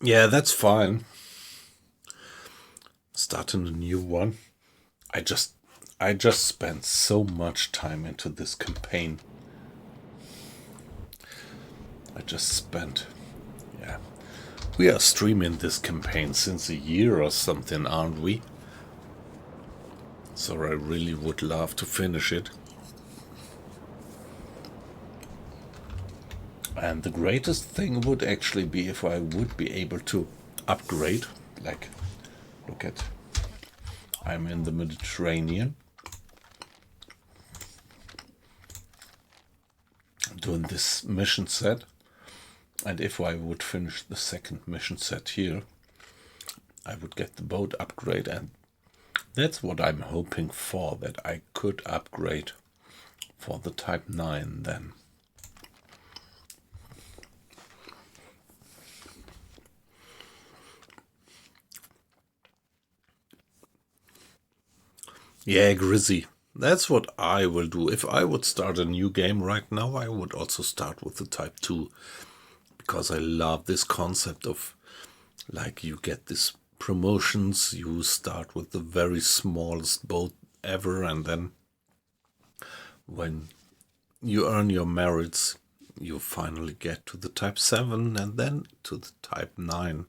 Yeah, that's fine. Starting a new one. I just spent so much time into this campaign. Yeah. We are streaming this campaign since a year or something, aren't we? So I really would love to finish it. And the greatest thing would actually be if I would be able to upgrade. Like, look at, I'm in the Mediterranean, doing this mission set. And if I would finish the second mission set here, I would get the boat upgrade, and that's what I'm hoping for, that I could upgrade for the Type 9 then. Yeah, Grizzy. That's what I will do. If I would start a new game right now, I would also start with the Type 2. Because I love this concept of, like, you get these promotions, you start with the very smallest boat ever, and then when you earn your merits, you finally get to the Type 7 and then to the Type 9.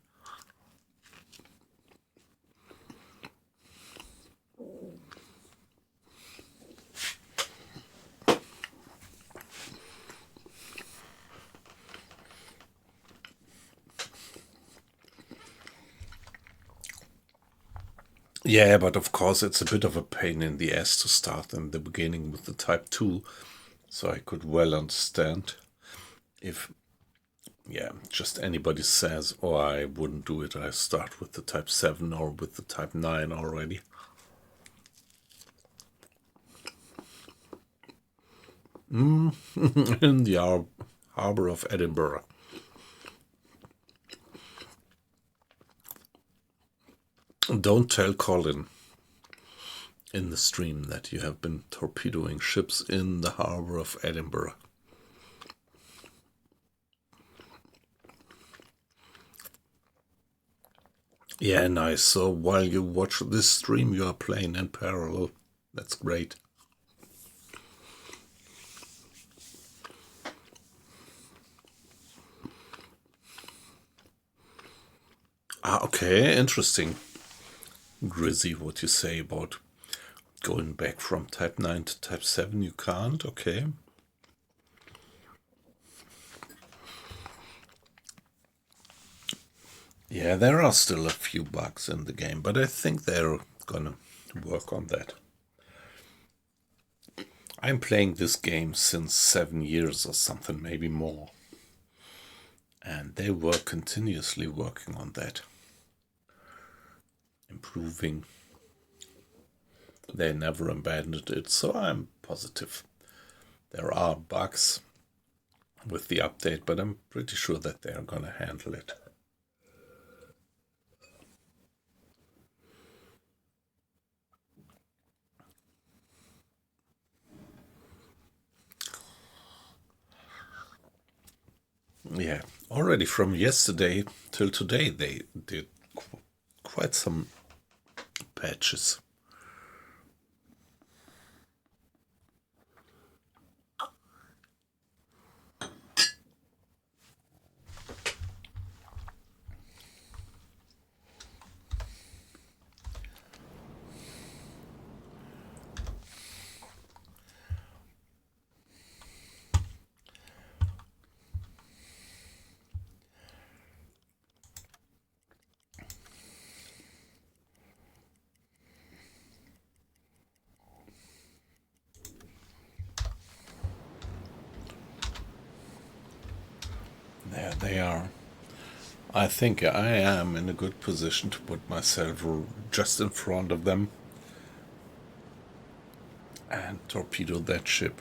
Yeah, but of course it's a bit of a pain in the ass to start in the beginning with the Type 2, so I could well understand if, yeah, just anybody says, oh, I wouldn't do it, I start with the Type 7 or with the Type 9 already. In the harbor of Edinburgh. Don't tell Colin in the stream that you have been torpedoing ships in the harbor of Edinburgh. Yeah, nice. So while you watch this stream, you are playing in parallel. That's great. Ah, okay, interesting. Grizzy, what you say about going back from Type 9 to Type 7, you can't, okay. Yeah, there are still a few bugs in the game, but I think they're gonna work on that. I'm playing this game since 7 years or something, maybe more. And they were continuously working on that. Improving. They never abandoned it, so I'm positive. There are bugs with the update, but I'm pretty sure that they're gonna handle it. Yeah, already from yesterday till today they did quite some patches. There they are. I think I am in a good position to put myself just in front of them and torpedo that ship.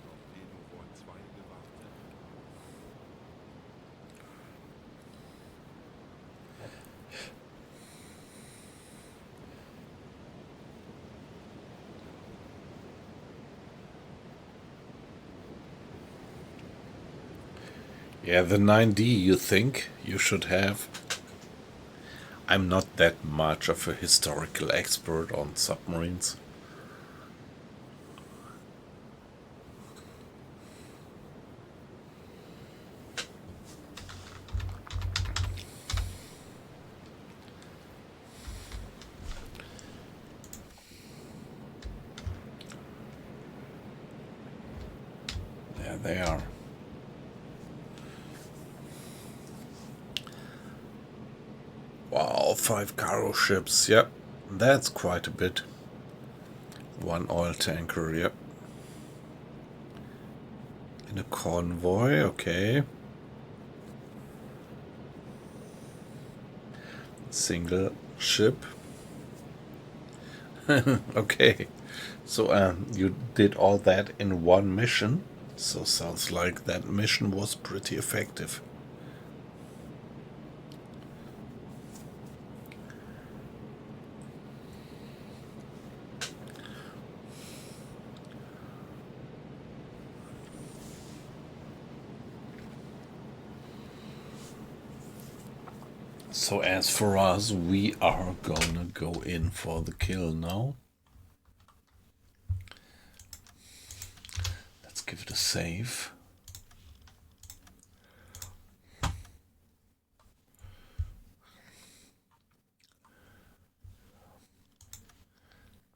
Torpedorohr 2 gewartet. Yeah, the 9D you think you should have. I'm not that much of a historical expert on submarines. There they are. Wow, 5 cargo ships, yep. That's quite a bit. 1 oil tanker, yep. In a convoy, okay. Single ship. Okay. So you did all that in one mission. So sounds like that mission was pretty effective. So as for us, we are gonna go in for the kill now. Let's give it a save.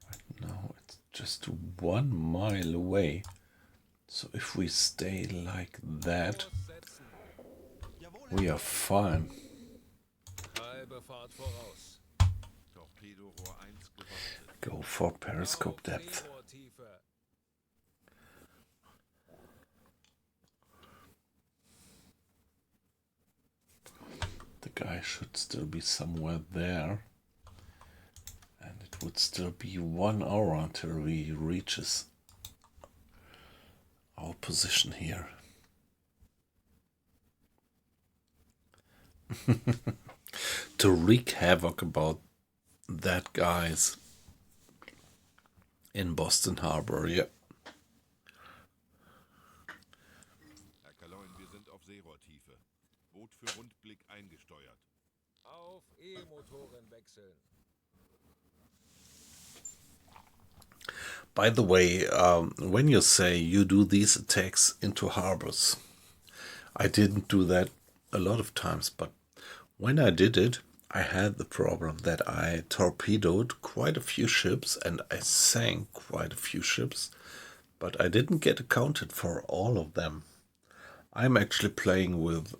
Right now it's just 1 mile away. So if we stay like that, we are fine. Halbe Fahrt voraus. Torpedorohr 1 gewartet. Go for periscope depth. Seerohrtiefe. The guy should still be somewhere there. And it would still be 1 hour until he reaches our position here. To wreak havoc about that guy's in Boston Harbor, yeah. Herr Kaloin, wir sind auf Seerohrtiefe. Boot für Rundblick eingesteuert. Auf E-Motoren wechseln. By the way, when you say you do these attacks into harbors, I didn't do that a lot of times, but when I did it, I had the problem that I torpedoed quite a few ships and I sank quite a few ships, but I didn't get accounted for all of them. I'm actually playing with,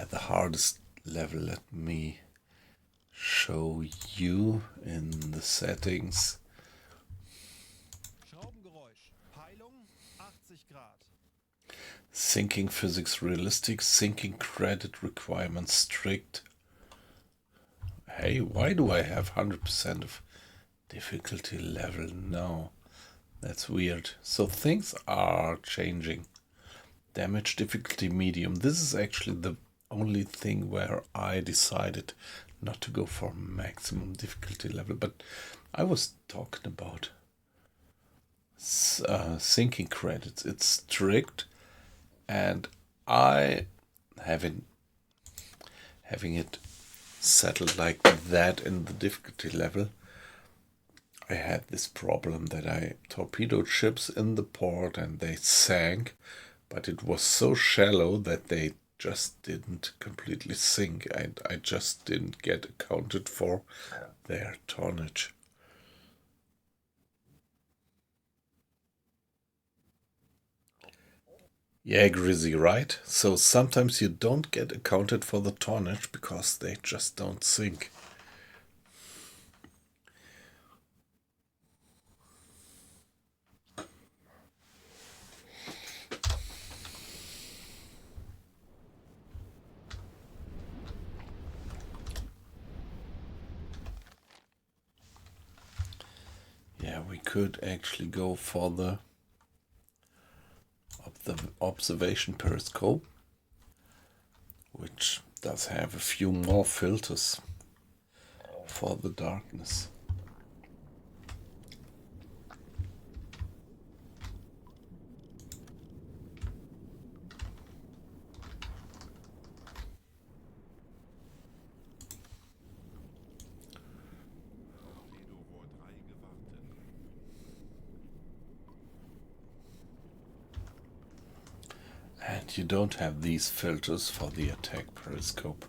the hardest level. Let me show you in the settings. Schraubengeräusch. Peilung 80 Grad. Sinking physics realistic, sinking credit requirements strict. Hey, why do I have 100% of difficulty level now? That's weird. So things are changing. Damage difficulty medium. This is actually the only thing where I decided not to go for maximum difficulty level, but I was talking about sinking credits. It's strict, and I having it settled like that in the difficulty level, I had this problem that I torpedoed ships in the port and they sank, but it was so shallow that they just didn't completely sink, and I just didn't get accounted for their tonnage. Yeah, Grizzy, right? So sometimes you don't get accounted for the tonnage because they just don't sink. Yeah, we could actually go for the observation periscope, which does have a few more filters for the darkness. Torpedorohr 3 gewartet. And you don't have these filters for the attack periscope.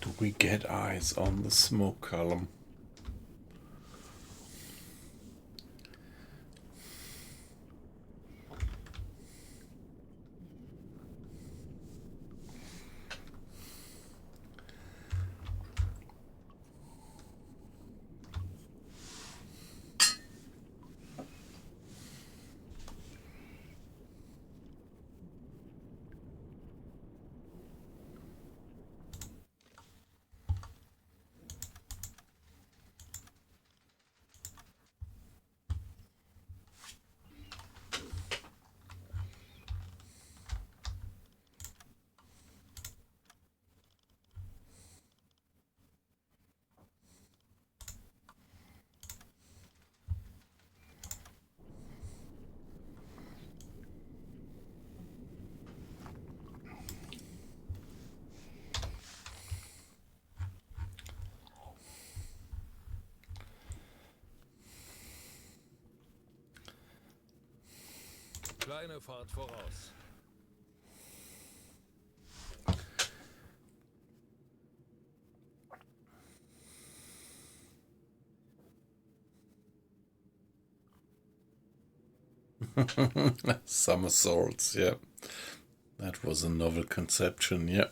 Do we get eyes on the smoke column? Kleine Fahrt voraus. Somersaults, yeah. That was a novel conception, yeah.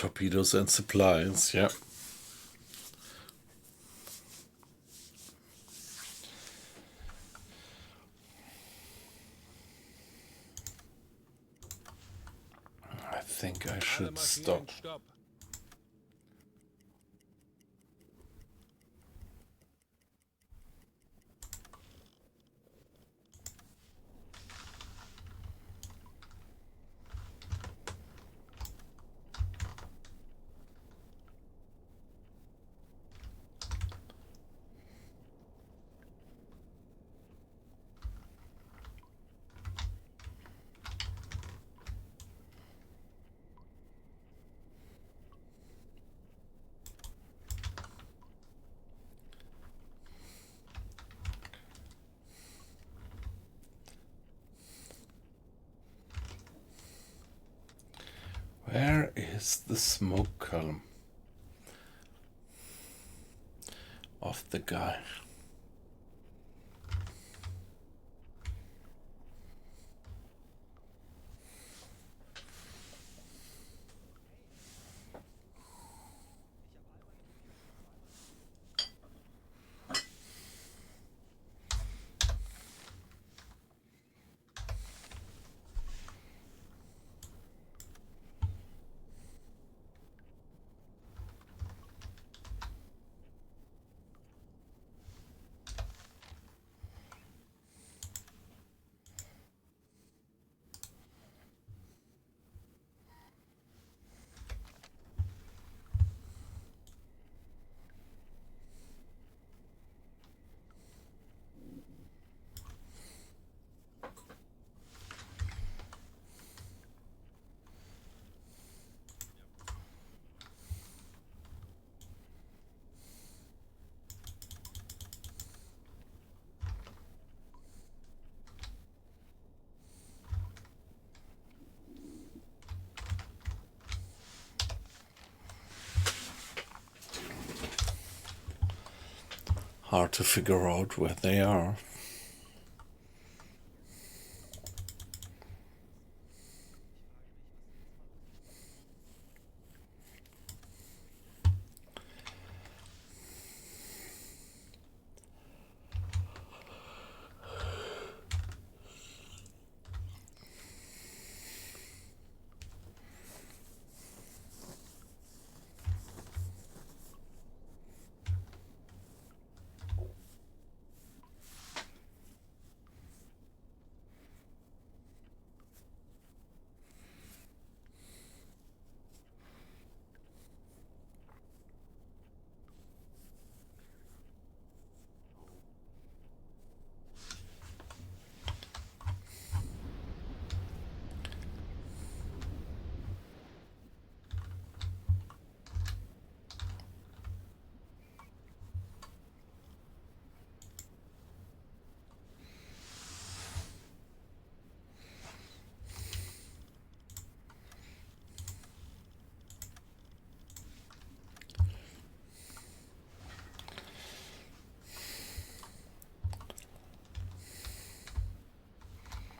torpedoes and supplies, yeah. I think I Alle should Maschinen stop. Stopp. Where is the smoke column of the guy? Hard to figure out where they are.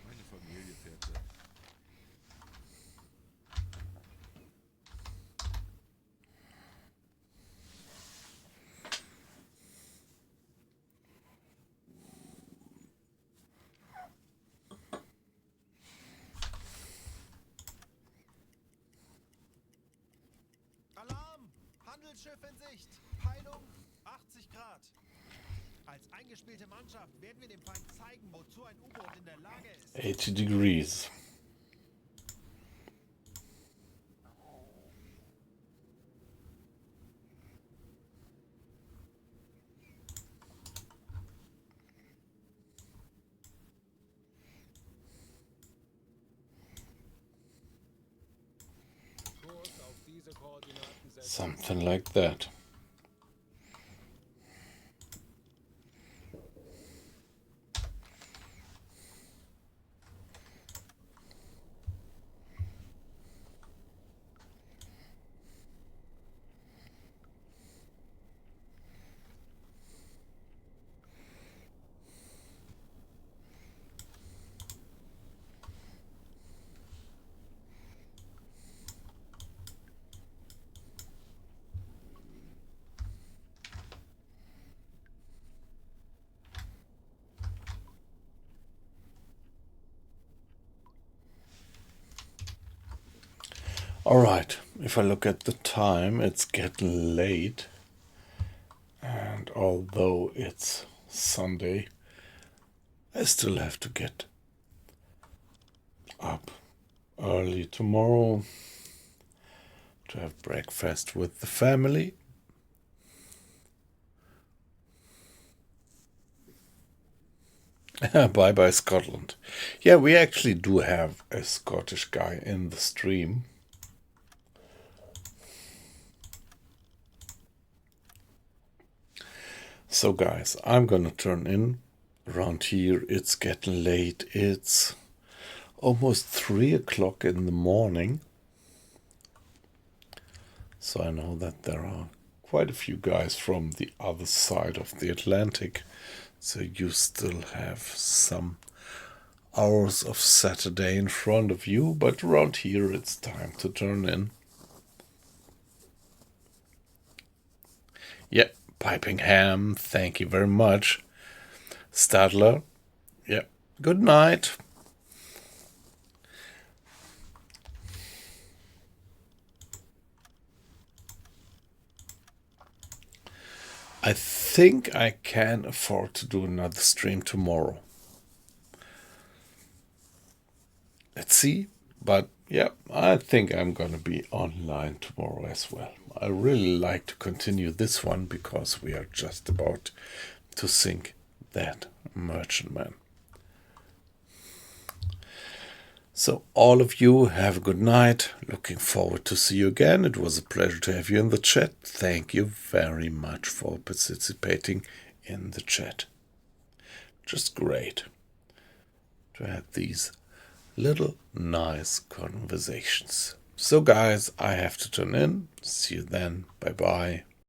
Meine Familie fährt mit. Alarm! Handelsschiff in Sicht! Peilung 80 Grad. Als eingespielte Mannschaft werden wir dem Feind zeigen, wozu ein U-Boot in der Lage ist. 80 degrees. Kurs auf diese Koordinaten setzen. Something like that. Alright, if I look at the time, it's getting late. And although it's Sunday, I still have to get up early tomorrow to have breakfast with the family. Bye bye Scotland. Yeah, we actually do have a Scottish guy in the stream. So guys, I'm gonna turn in. Around here it's getting late. It's almost 3 o'clock in the morning. So I know that there are quite a few guys from the other side of the Atlantic. So you still have some hours of Saturday in front of you, but around here it's time to turn in. Yeah, piping ham, thank you very much. Stadler, yeah, good night. I think I can afford to do another stream tomorrow. Let's see, but yeah, I think I'm gonna be online tomorrow as well. I really like to continue this one because we are just about to sink that merchantman. So all of you have a good night. Looking forward to see you again. It was a pleasure to have you in the chat. Thank you very much for participating in the chat. Just great to have these little nice conversations. So guys, I have to turn in. See you then. Bye bye.